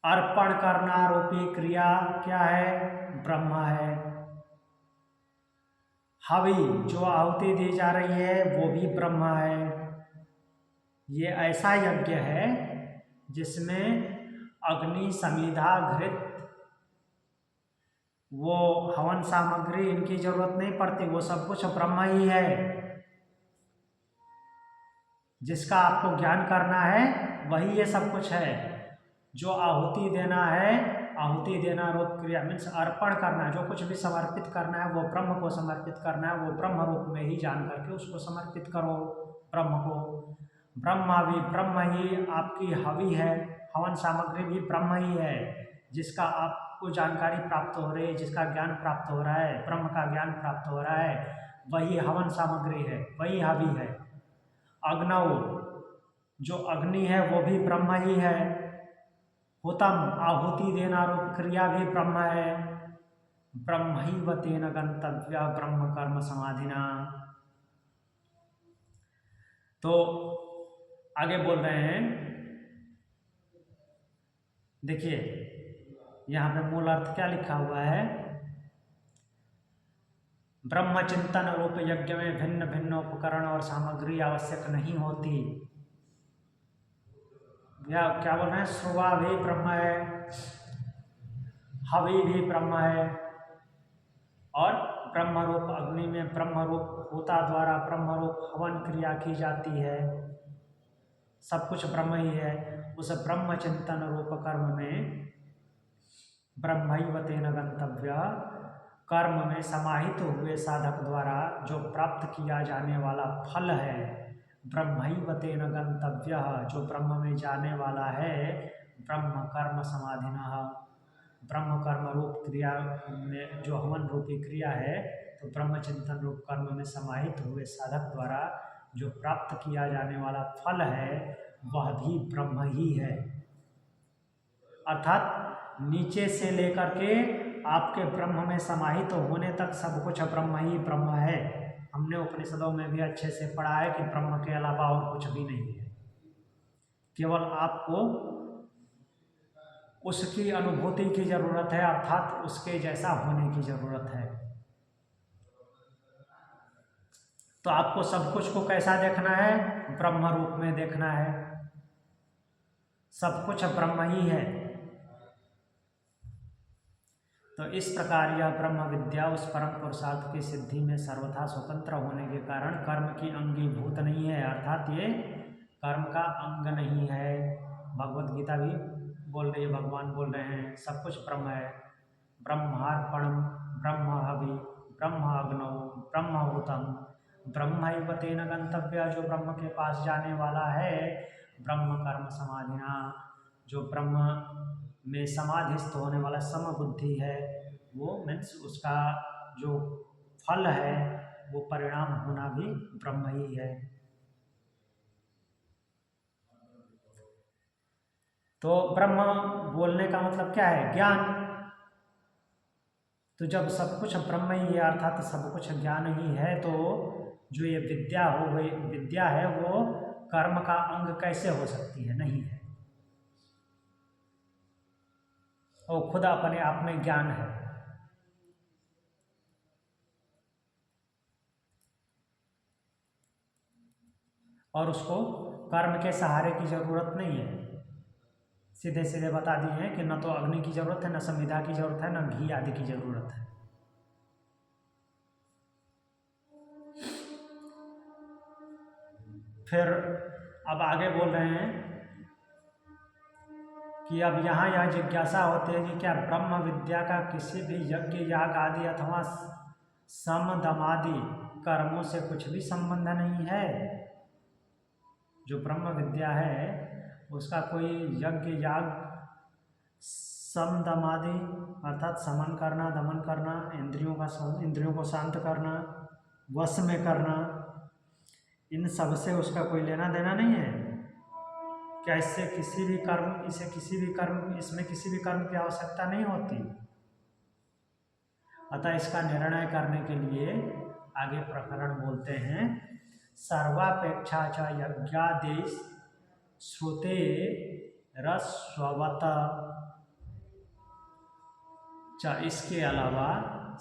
अर्पण करना रूपी क्रिया क्या है, ब्रह्म है। हवि जो आहुति दी जा रही है वो भी ब्रह्म है। ये ऐसा यज्ञ है जिसमें अग्नि, समिधा, घृत, वो हवन सामग्री इनकी जरूरत नहीं पड़ती, वो सब कुछ ब्रह्म ही है। जिसका आपको ज्ञान करना है वही ये सब कुछ है। जो आहुति देना है, आहुति देना रूप क्रिया मीन्स अर्पण करना, जो कुछ भी समर्पित करना है वो ब्रह्म को समर्पित करना है। वो ब्रह्म रूप में ही जान करके उसको समर्पित करो ब्रह्म को। ब्रह्म भी ब्रह्म ही आपकी हवि है, हवन सामग्री भी ब्रह्म ही है। जिसका आपको जानकारी प्राप्त हो रही है, जिसका ज्ञान प्राप्त हो रहा है, ब्रह्म का ज्ञान प्राप्त हो रहा है, वही हवन सामग्री है, वही हवि है। अग्नौ जो अग्नि है वो भी ब्रह्म ही है। हुतम आहुति देना रूप क्रिया भी ब्रह्म है। ब्रह्मैव तेन गंतव्य ब्रह्म कर्म समाधिना। तो आगे बोल रहे हैं, देखिए यहाँ पे मूल अर्थ क्या लिखा हुआ है। ब्रह्म चिंतन रूप यज्ञ में भिन्न भिन्न उपकरण और सामग्री आवश्यक नहीं होती। या क्या बोल रहे हैं, श्रुवा भी ब्रह्म है, हवि भी ब्रह्म है, और ब्रह्म रूप अग्नि में ब्रह्म रूप होता द्वारा ब्रह्म रूप हवन क्रिया की जाती है। सब कुछ ब्रह्म ही है। उस ब्रह्म चिंतन रूप कर्म में ब्रह्मैव तेन गंतव्य कर्म में समाहित हुए साधक द्वारा जो प्राप्त किया जाने वाला फल है, ब्रह्मैव तेन गंतव्य जो ब्रह्म में जाने वाला है, ब्रह्म कर्म समाधिनः ब्रह्म कर्म रूप क्रिया में जो हवन रूपी क्रिया है, तो ब्रह्म चिंतन रूप कर्म में समाहित हुए साधक द्वारा जो प्राप्त किया जाने वाला फल है वह भी ब्रह्म ही है। अर्थात नीचे से लेकर के आपके ब्रह्म में समाहित होने तक सब कुछ ब्रह्म ही ब्रह्म है। हमने उपनिषदों में भी अच्छे से पढ़ा है कि ब्रह्म के अलावा और कुछ भी नहीं है। केवल आपको उसकी अनुभूति की जरूरत है, अर्थात उसके जैसा होने की जरूरत है। तो आपको सब कुछ को कैसा देखना है, ब्रह्म रूप में देखना है। सब कुछ ब्रह्म ही है। तो इस प्रकार यह ब्रह्म विद्या उस परम पुरुषार्थ की सिद्धि में सर्वथा स्वतंत्र होने के कारण कर्म की अंगीभूत नहीं है, अर्थात ये कर्म का अंग नहीं है। भगवत गीता भी बोल रही है, भगवान बोल रहे हैं सब कुछ ब्रह्म है। ब्रह्मार्पणम ब्रह्म हवि ब्रह्म अग्नौ ब्रह्मभूतम ब्रह्मैव तेन गंतव्य जो ब्रह्म के पास जाने वाला है, ब्रह्म कर्म समाधिना जो ब्रह्म में समाधिस्थ होने वाला समबुद्धि है, वो मीन्स उसका जो फल है वो परिणाम होना भी ब्रह्म ही है। तो ब्रह्म बोलने का मतलब क्या है? ज्ञान। तो जब सब कुछ ब्रह्म ही है अर्थात सब कुछ ज्ञान ही है, तो जो ये विद्या हो गई, विद्या है, वो कर्म का अंग कैसे हो सकती है? नहीं है। वो खुद अपने आप में ज्ञान है। और उसको कर्म के सहारे की जरूरत नहीं है। सीधे सीधे बता दिए हैं कि न तो अग्नि की जरूरत है, न संविदा की जरूरत है, न घी आदि की जरूरत है। फिर अब आगे बोल रहे हैं कि अब यहाँ यह जिज्ञासा होती है कि क्या ब्रह्म विद्या का किसी भी यज्ञ याग आदि अथवा सम दम आदि कर्मों से कुछ भी संबंध नहीं है? जो ब्रह्म विद्या है उसका कोई यज्ञ याग, सम दम आदि अर्थात समन करना, दमन करना, इंद्रियों को शांत करना, वश में करना, इन सब से उसका कोई लेना देना नहीं है। क्या इसमें किसी भी कर्म की आवश्यकता नहीं होती? अतः इसका निर्णय करने के लिए आगे प्रकरण बोलते हैं, सर्वापेक्षा च यज्ञादेश श्रुते रस्वत च, इसके अलावा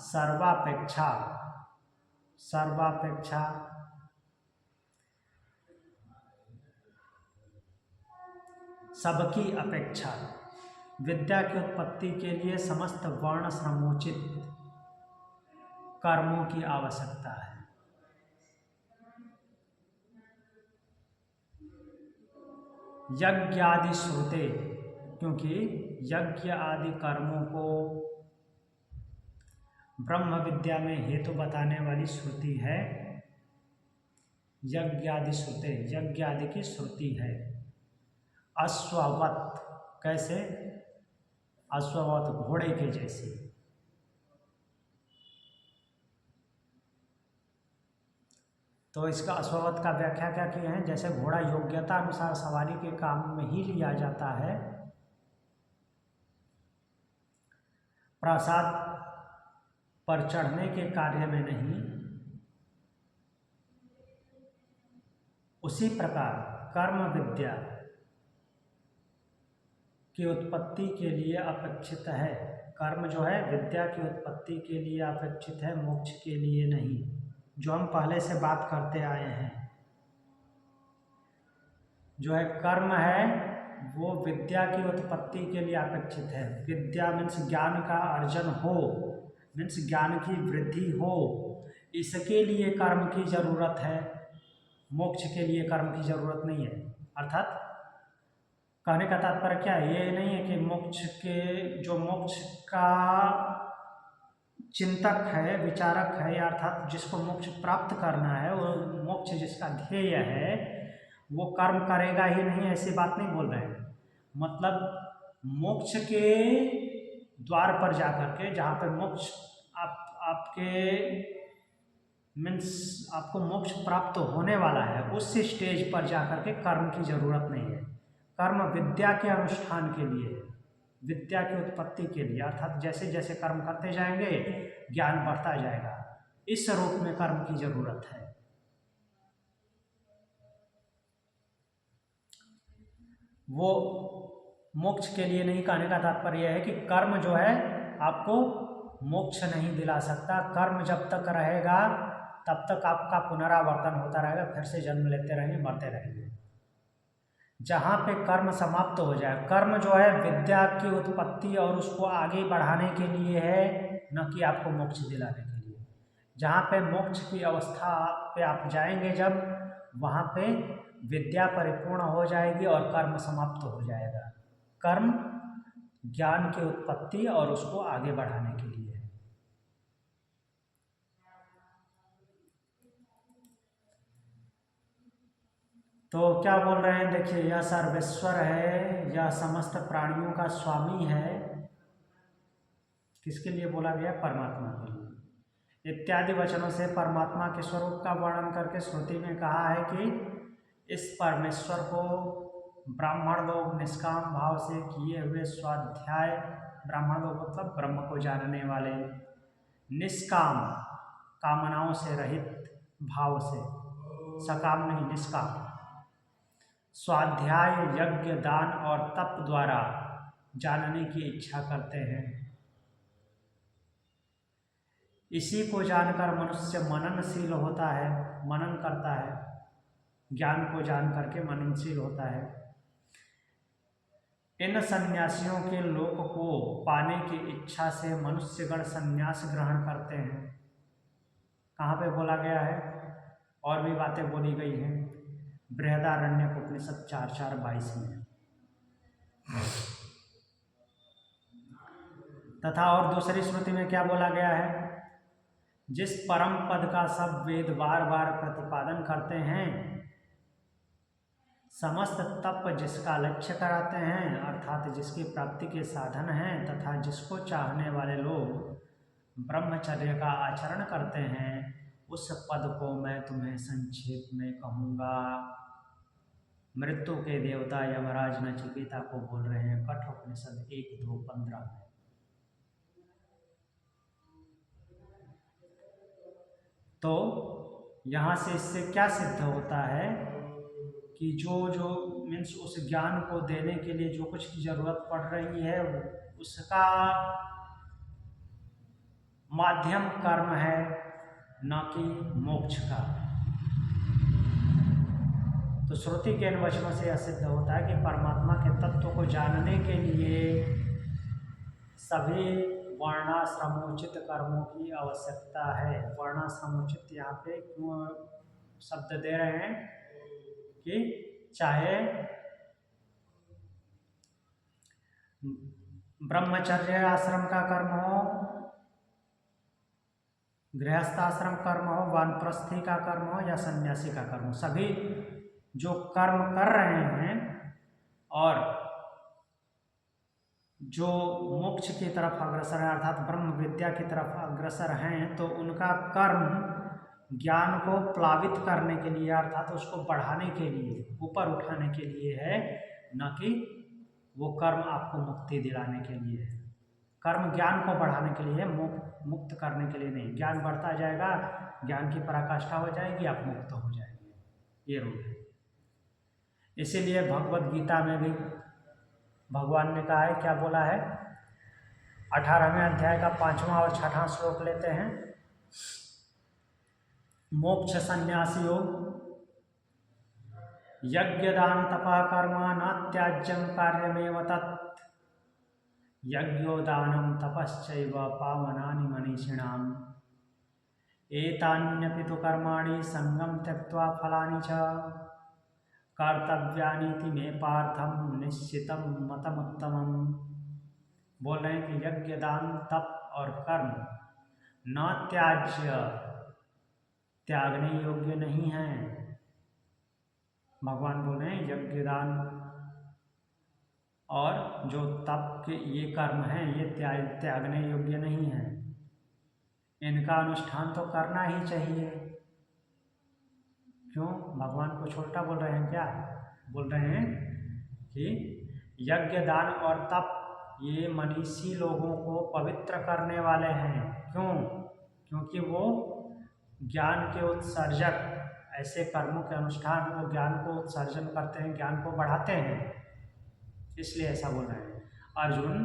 सर्वापेक्षा सबकी अपेक्षा विद्या की उत्पत्ति के लिए समस्त वर्ण श्रमोचित कर्मों की आवश्यकता है। यज्ञ आदि श्रुते, क्योंकि यज्ञ आदि कर्मों को ब्रह्म विद्या में हेतु बताने वाली श्रुति है। यज्ञ आदि श्रुते, यज्ञ आदि की श्रुति है। अश्ववत, कैसे? अश्ववत, घोड़े के जैसे। तो इसका अश्ववत का व्याख्या क्या किए हैं? जैसे घोड़ा योग्यता अनुसार सवारी के काम में ही लिया जाता है, प्रासाद पर चढ़ने के कार्य में नहीं, उसी प्रकार कर्म विद्या की उत्पत्ति के लिए अपेक्षित है। कर्म जो है विद्या की उत्पत्ति के लिए अपेक्षित है, मोक्ष के लिए नहीं, जो हम पहले से बात करते आए हैं। जो है कर्म है वो विद्या की उत्पत्ति के लिए अपेक्षित है। विद्या मीन्स ज्ञान का अर्जन हो, मीन्स ज्ञान की वृद्धि हो, इसके लिए कर्म की जरूरत है, मोक्ष के लिए कर्म की जरूरत नहीं है। अर्थात कहने का तात्पर्य क्या है? ये नहीं है कि मोक्ष का चिंतक है, विचारक है, या अर्थात जिसको मोक्ष प्राप्त करना है, वो मोक्ष जिसका ध्येय है, वो कर्म करेगा ही नहीं, ऐसी बात नहीं बोल रहे हैं। मतलब मोक्ष के द्वार पर जाकर के, जहाँ पर मोक्ष आपको मोक्ष प्राप्त होने वाला है, उस स्टेज पर जाकर के कर्म की जरूरत नहीं है। कर्म विद्या के अनुष्ठान के लिए है, विद्या की उत्पत्ति के लिए, अर्थात जैसे जैसे कर्म करते जाएंगे ज्ञान बढ़ता जाएगा, इस रूप में कर्म की जरूरत है। वो मोक्ष के लिए नहीं। कहने का तात्पर्य यह है कि कर्म जो है आपको मोक्ष नहीं दिला सकता। कर्म जब तक रहेगा तब तक आपका पुनरावर्तन होता रहेगा, फिर से जन्म लेते रहेंगे, मरते रहेंगे। जहाँ पे कर्म समाप्त हो जाए, कर्म जो है विद्या की उत्पत्ति और उसको आगे बढ़ाने के लिए है, न कि आपको मोक्ष दिलाने के लिए। जहाँ पे मोक्ष की अवस्था पे आप जाएंगे जब, वहाँ पे विद्या परिपूर्ण हो जाएगी और कर्म समाप्त हो जाएगा। कर्म ज्ञान की उत्पत्ति और उसको आगे बढ़ाने के लिए है। तो क्या बोल रहे हैं, देखिए, यह सर्वेश्वर है, यह समस्त प्राणियों का स्वामी है। किसके लिए बोला गया? परमात्मा के लिए। इत्यादि वचनों से परमात्मा के स्वरूप का वर्णन करके श्रुति में कहा है कि इस परमेश्वर को ब्राह्मण लोग निष्काम भाव से किए हुए स्वाध्याय, ब्राह्मण लोग मतलब ब्रह्म को जानने वाले, निष्काम कामनाओं से रहित भाव से, सकाम नहीं निष्काम, स्वाध्याय, यज्ञ, दान और तप द्वारा जानने की इच्छा करते हैं। इसी को जानकर मनुष्य मननशील होता है, मनन करता है, ज्ञान को जान करके मननशील होता है। इन सन्यासियों के लोक को पाने की इच्छा से मनुष्यगण सन्यास ग्रहण करते हैं। कहाँ पे बोला गया है? और भी बातें बोली गई हैं बृहदारण्यक उपनिषद 4:4-22 में। तथा और दूसरी श्रुति में क्या बोला गया है? जिस परम पद का सब वेद बार बार प्रतिपादन करते हैं, समस्त तप जिसका लक्ष्य कराते हैं, अर्थात जिसकी प्राप्ति के साधन हैं, तथा जिसको चाहने वाले लोग ब्रह्मचर्य का आचरण करते हैं, उस पद को मैं तुम्हें संक्षेप में कहूँगा। मृत्यु के देवता यमराज नचिकेता को बोल रहे हैं कठोपनिषद 1:2-15 में। तो यहाँ से इससे क्या सिद्ध होता है कि जो मीन्स उस ज्ञान को देने के लिए जो कुछ की जरूरत पड़ रही है, उसका माध्यम कर्म है, न कि मोक्ष का। तो श्रुति के इन वचनों से यह सिद्ध होता है कि परमात्मा के तत्व को जानने के लिए सभी वर्णाश्रमोचित कर्मों की आवश्यकता है। वर्णाश्रमोचित यहाँ पे क्यों शब्द दे रहे हैं कि चाहे ब्रह्मचर्य आश्रम का कर्म हो, गृहस्थाश्रम कर्म हो, वानप्रस्थी का कर्म हो या सन्यासी का कर्म हो, सभी जो कर्म कर रहे हैं और जो मोक्ष की तरफ अग्रसर है, अर्थात ब्रह्म विद्या की तरफ अग्रसर हैं, तो उनका कर्म ज्ञान को प्लावित करने के लिए, अर्थात उसको बढ़ाने के लिए, ऊपर उठाने के लिए है, न कि वो कर्म आपको मुक्ति दिलाने के लिए है। कर्म ज्ञान को बढ़ाने के लिए, मुक्त करने के लिए नहीं। ज्ञान बढ़ता जाएगा, ज्ञान की पराकाष्ठा हो जाएगी, आप मुक्त हो जाएंगे, ये रूल है। इसीलिए भगवद गीता में भी भगवान ने कहा है, क्या बोला है? 18वें अध्याय का 5वां और 6वां श्लोक लेते हैं। मोक्ष संन्यास योग, यज्ञ दान तपः कर्म न त्याज्यम कार्यमेव तत्, यज्ञो दानम तपश्चैव पावनानि मनीषिणाम्, एतान्यपि तु कर्माणि संगम त्यक्त्वा फलानि च कर्तव्यानीति में पार्थम निश्चितम मतमुत्तमम। बोल रहे हैं कि यज्ञ दान तप और कर्म न त्याज्य, त्यागने योग्य नहीं है। भगवान बोल रहे हैं यज्ञ दान और जो तप के ये कर्म हैं, ये त्यागने योग्य नहीं है। इनका अनुष्ठान तो करना ही चाहिए। क्यों? भगवान को छोटा बोल रहे हैं क्या? बोल रहे हैं कि यज्ञ दान और तप ये मनीषी लोगों को पवित्र करने वाले हैं। क्यों? क्योंकि वो ज्ञान के उत्सर्जक, ऐसे कर्मों के अनुष्ठान वो ज्ञान को उत्सर्जन करते हैं, ज्ञान को बढ़ाते हैं, इसलिए ऐसा बोल रहे हैं। अर्जुन,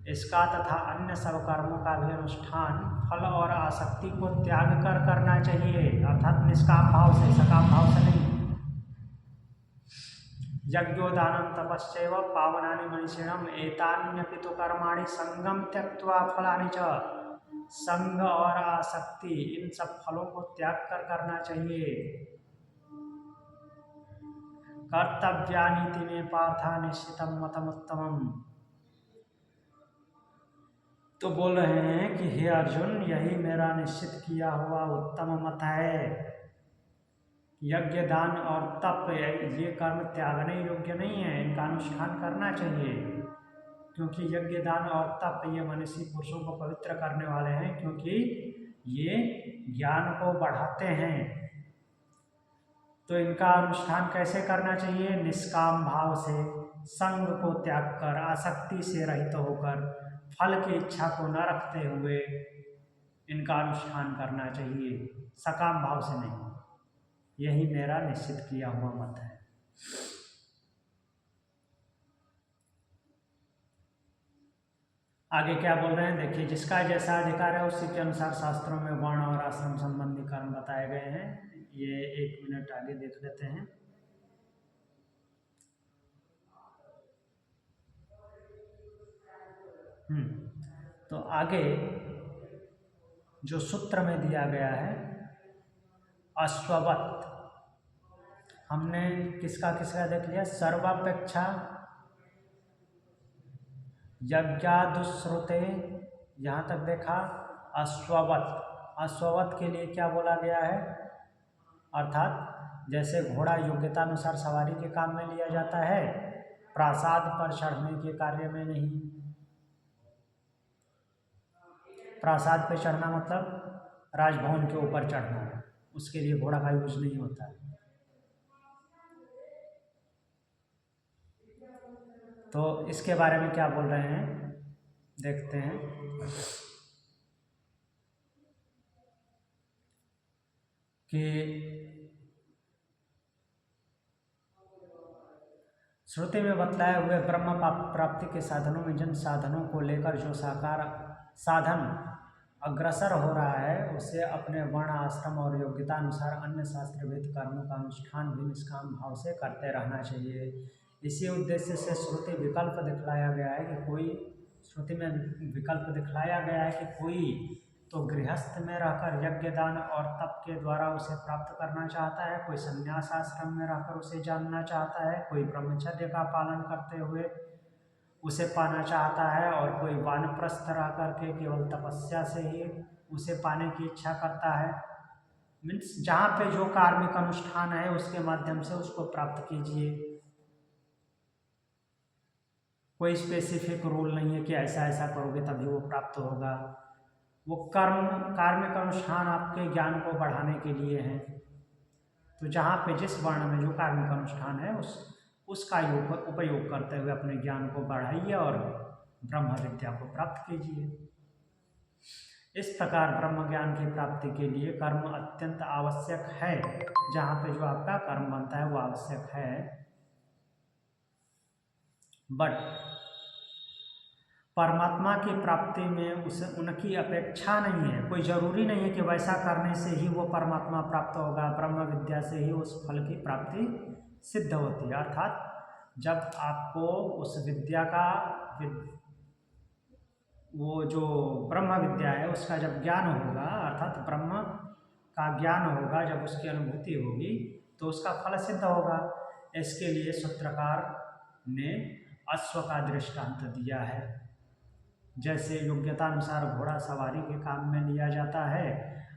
इसका तथा अन्य सब कर्मों का भी अनुष्ठान फल और आसक्ति को त्याग कर करना चाहिए, अर्थात निष्काम भाव से, सकाम भाव से नहीं। यज्ञोदानम तपश्चैव पावनानि मनीषिणम् एतान्यपि तु कर्माणि संगम त्यक्त्वा फलानि च, संग और आसक्ति इन सब फलों को त्याग कर करना चाहिए। कर्तव्यानीति में पार्था निश्चितम मतमुत्तमम। तो बोल रहे हैं कि हे अर्जुन, यही मेरा निश्चित किया हुआ उत्तम मत है। यज्ञ दान और तप ये कर्म त्यागने योग्य नहीं है, इनका अनुष्ठान करना चाहिए, क्योंकि यज्ञ दान और तप ये मनुष्य पुरुषों को पवित्र करने वाले हैं, क्योंकि ये ज्ञान को बढ़ाते हैं। तो इनका अनुष्ठान कैसे करना चाहिए? निष्काम भाव से, संग को त्याग कर, आसक्ति से रहित होकर, फल की इच्छा को न रखते हुए इनका अनुष्ठान करना चाहिए, सकाम भाव से नहीं। यही मेरा निश्चित किया हुआ मत है। आगे क्या बोल रहे हैं देखिए, जिसका जैसा अधिकार है उसी के अनुसार शास्त्रों में वर्ण और आश्रम संबंधी कर्म बताए गए हैं। ये 1 मिनट आगे देख लेते हैं। तो आगे जो सूत्र में दिया गया है, अश्ववत, हमने किसका किसका देख लिया? सर्वापेक्षा यज्ञादुश्रुते, यहाँ तक देखा। अश्ववत, अश्ववत के लिए क्या बोला गया है? अर्थात जैसे घोड़ा योग्यतानुसार सवारी के काम में लिया जाता है, प्रासाद पर चढ़ने के कार्य में नहीं। प्रासाद पे चढ़ना मतलब राजभवन के ऊपर चढ़ना है, उसके लिए घोड़ा का यूज नहीं होता है। तो इसके बारे में क्या बोल रहे हैं देखते हैं। कि श्रुति में बतलाए हुए ब्रह्म प्राप्ति के साधनों में जिन साधनों को लेकर जो साकार साधन अग्रसर हो रहा है, उसे अपने वर्ण आश्रम और योग्यता अनुसार अन्य शास्त्रविद कर्मों का अनुष्ठान भी निष्काम भाव से करते रहना चाहिए। इसी उद्देश्य से श्रुति विकल्प दिखलाया गया है कि कोई, श्रुति में विकल्प दिखलाया गया है कि कोई तो गृहस्थ में रहकर यज्ञ दान और तप के द्वारा उसे प्राप्त करना चाहता है, कोई संन्यास आश्रम में रहकर उसे जानना चाहता है, कोई ब्रह्मचर्य का पालन करते हुए उसे पाना चाहता है, और कोई वानप्रस्थ रह करके केवल तपस्या से ही उसे पाने की इच्छा करता है। मीन्स जहाँ पे जो कार्मिक अनुष्ठान है उसके माध्यम से उसको प्राप्त कीजिए। कोई स्पेसिफिक रूल नहीं है कि ऐसा ऐसा करोगे तभी वो प्राप्त होगा। वो कार्मिक अनुष्ठान आपके ज्ञान को बढ़ाने के लिए हैं। तो जहाँ पे जिस वर्ण में जो कार्मिक अनुष्ठान है उसका उपयोग करते हुए अपने ज्ञान को बढ़ाइए और ब्रह्म विद्या को प्राप्त कीजिए। इस प्रकार ब्रह्म ज्ञान की प्राप्ति के लिए कर्म अत्यंत आवश्यक है। जहाँ पे जो आपका कर्म बनता है वो आवश्यक है, बट परमात्मा की प्राप्ति में उनकी अपेक्षा नहीं है। कोई ज़रूरी नहीं है कि वैसा करने से ही वो परमात्मा प्राप्त होगा। ब्रह्म विद्या से ही उस फल की प्राप्ति सिद्ध होती है। अर्थात जब आपको उस विद्या का, वो जो ब्रह्म विद्या है उसका जब ज्ञान होगा, अर्थात ब्रह्म का ज्ञान होगा, जब उसकी अनुभूति होगी तो उसका फल सिद्ध होगा। इसके लिए सूत्रकार ने अश्व का दृष्टांत दिया है। जैसे योग्यतानुसार घोड़ा सवारी के काम में लिया जाता है,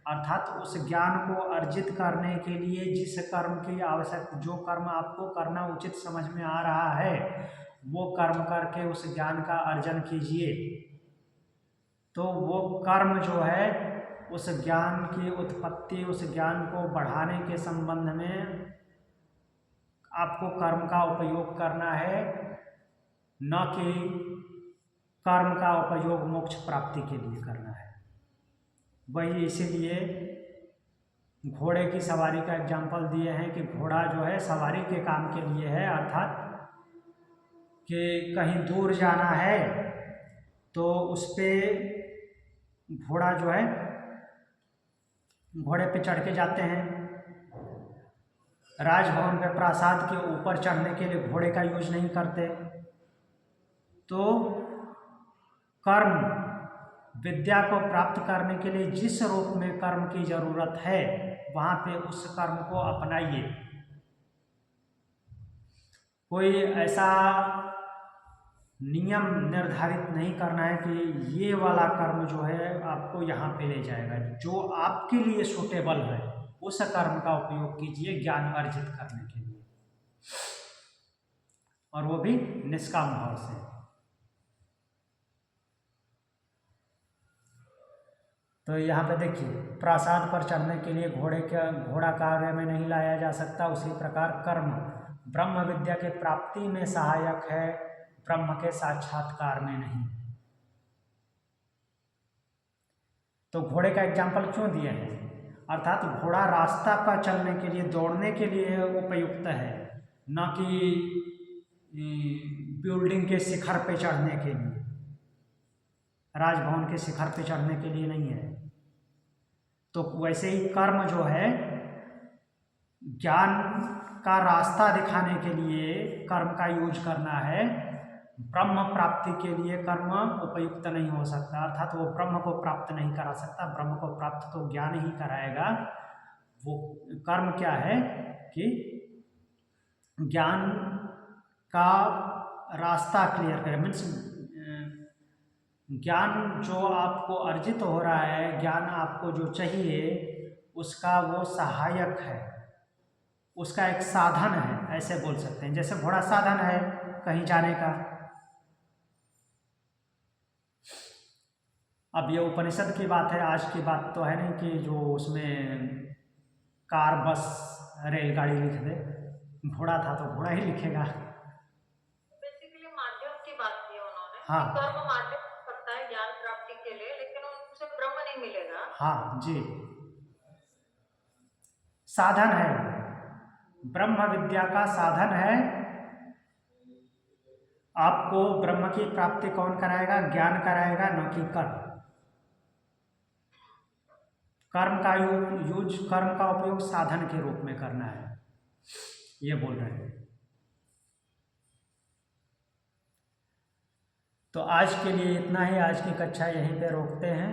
अर्थात उस ज्ञान को अर्जित करने के लिए जिस कर्म की आवश्यक, जो कर्म आपको करना उचित समझ में आ रहा है वो कर्म करके उस ज्ञान का अर्जन कीजिए। तो वो कर्म जो है उस ज्ञान की उत्पत्ति, उस ज्ञान को बढ़ाने के संबंध में आपको कर्म का उपयोग करना है, न कि कर्म का उपयोग मोक्ष प्राप्ति के लिए करना है। वही इसीलिए घोड़े की सवारी का एग्जाम्पल दिए हैं कि घोड़ा जो है सवारी के काम के लिए है, अर्थात कि कहीं दूर जाना है तो उस पर घोड़ा जो है, घोड़े पे चढ़ के जाते हैं। राजभवन पे प्रासाद के ऊपर चढ़ने के लिए घोड़े का यूज नहीं करते। तो कर्म विद्या को प्राप्त करने के लिए जिस रूप में कर्म की जरूरत है वहाँ पे उस कर्म को अपनाइए। कोई ऐसा नियम निर्धारित नहीं करना है कि ये वाला कर्म जो है आपको यहाँ पे ले जाएगा। जो आपके लिए सूटेबल है उस कर्म का उपयोग कीजिए ज्ञान अर्जित करने के लिए, और वो भी निष्काम भाव से। तो यहाँ पे देखिए, प्रासाद पर चढ़ने के लिए घोड़ा कार्य में नहीं लाया जा सकता, उसी प्रकार कर्म ब्रह्म विद्या के प्राप्ति में सहायक है, ब्रह्म के साक्षात्कार में नहीं। तो घोड़े का एग्जाम्पल क्यों दिए हैं? अर्थात घोड़ा रास्ता पर चलने के लिए, दौड़ने के लिए उपयुक्त है, न कि बिल्डिंग के शिखर पे चढ़ने के लिए, राजभवन के शिखर पे चढ़ने के लिए नहीं है। तो वैसे ही कर्म जो है, ज्ञान का रास्ता दिखाने के लिए कर्म का यूज करना है, ब्रह्म प्राप्ति के लिए कर्म उपयुक्त नहीं हो सकता, अर्थात वो ब्रह्म को प्राप्त नहीं करा सकता। ब्रह्म को प्राप्त तो ज्ञान ही कराएगा। वो कर्म क्या है कि ज्ञान का रास्ता क्लियर करे, मीन्स ज्ञान जो आपको अर्जित हो रहा है, ज्ञान आपको जो चाहिए, उसका वो सहायक है, उसका एक साधन है, ऐसे बोल सकते हैं। जैसे घोड़ा साधन है कहीं जाने का। अब ये उपनिषद की बात है, आज की बात तो है नहीं कि जो उसमें कार बस रेलगाड़ी लिख दे। घोड़ा था तो घोड़ा ही लिखेगा। बेसिकली माध्यम की बात की उन्होंने। हाँ, कर्म माध्यम करता है ज्ञान प्राप्ति के लिए, लेकिन उनसे ब्रह्म नहीं मिलेगा। हाँ जी, साधन है, ब्रह्म विद्या का साधन है। आपको ब्रह्म की प्राप्ति कौन कराएगा? ज्ञान कराएगा, न कि कर्म। कर्म का यूज, कर्म का उपयोग साधन के रूप में करना है, ये बोल रहे हैं। तो आज के लिए इतना ही, आज की कक्षा यहीं पे रोकते हैं।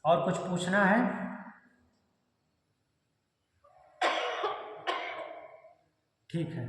और कुछ पूछना है? ठीक है।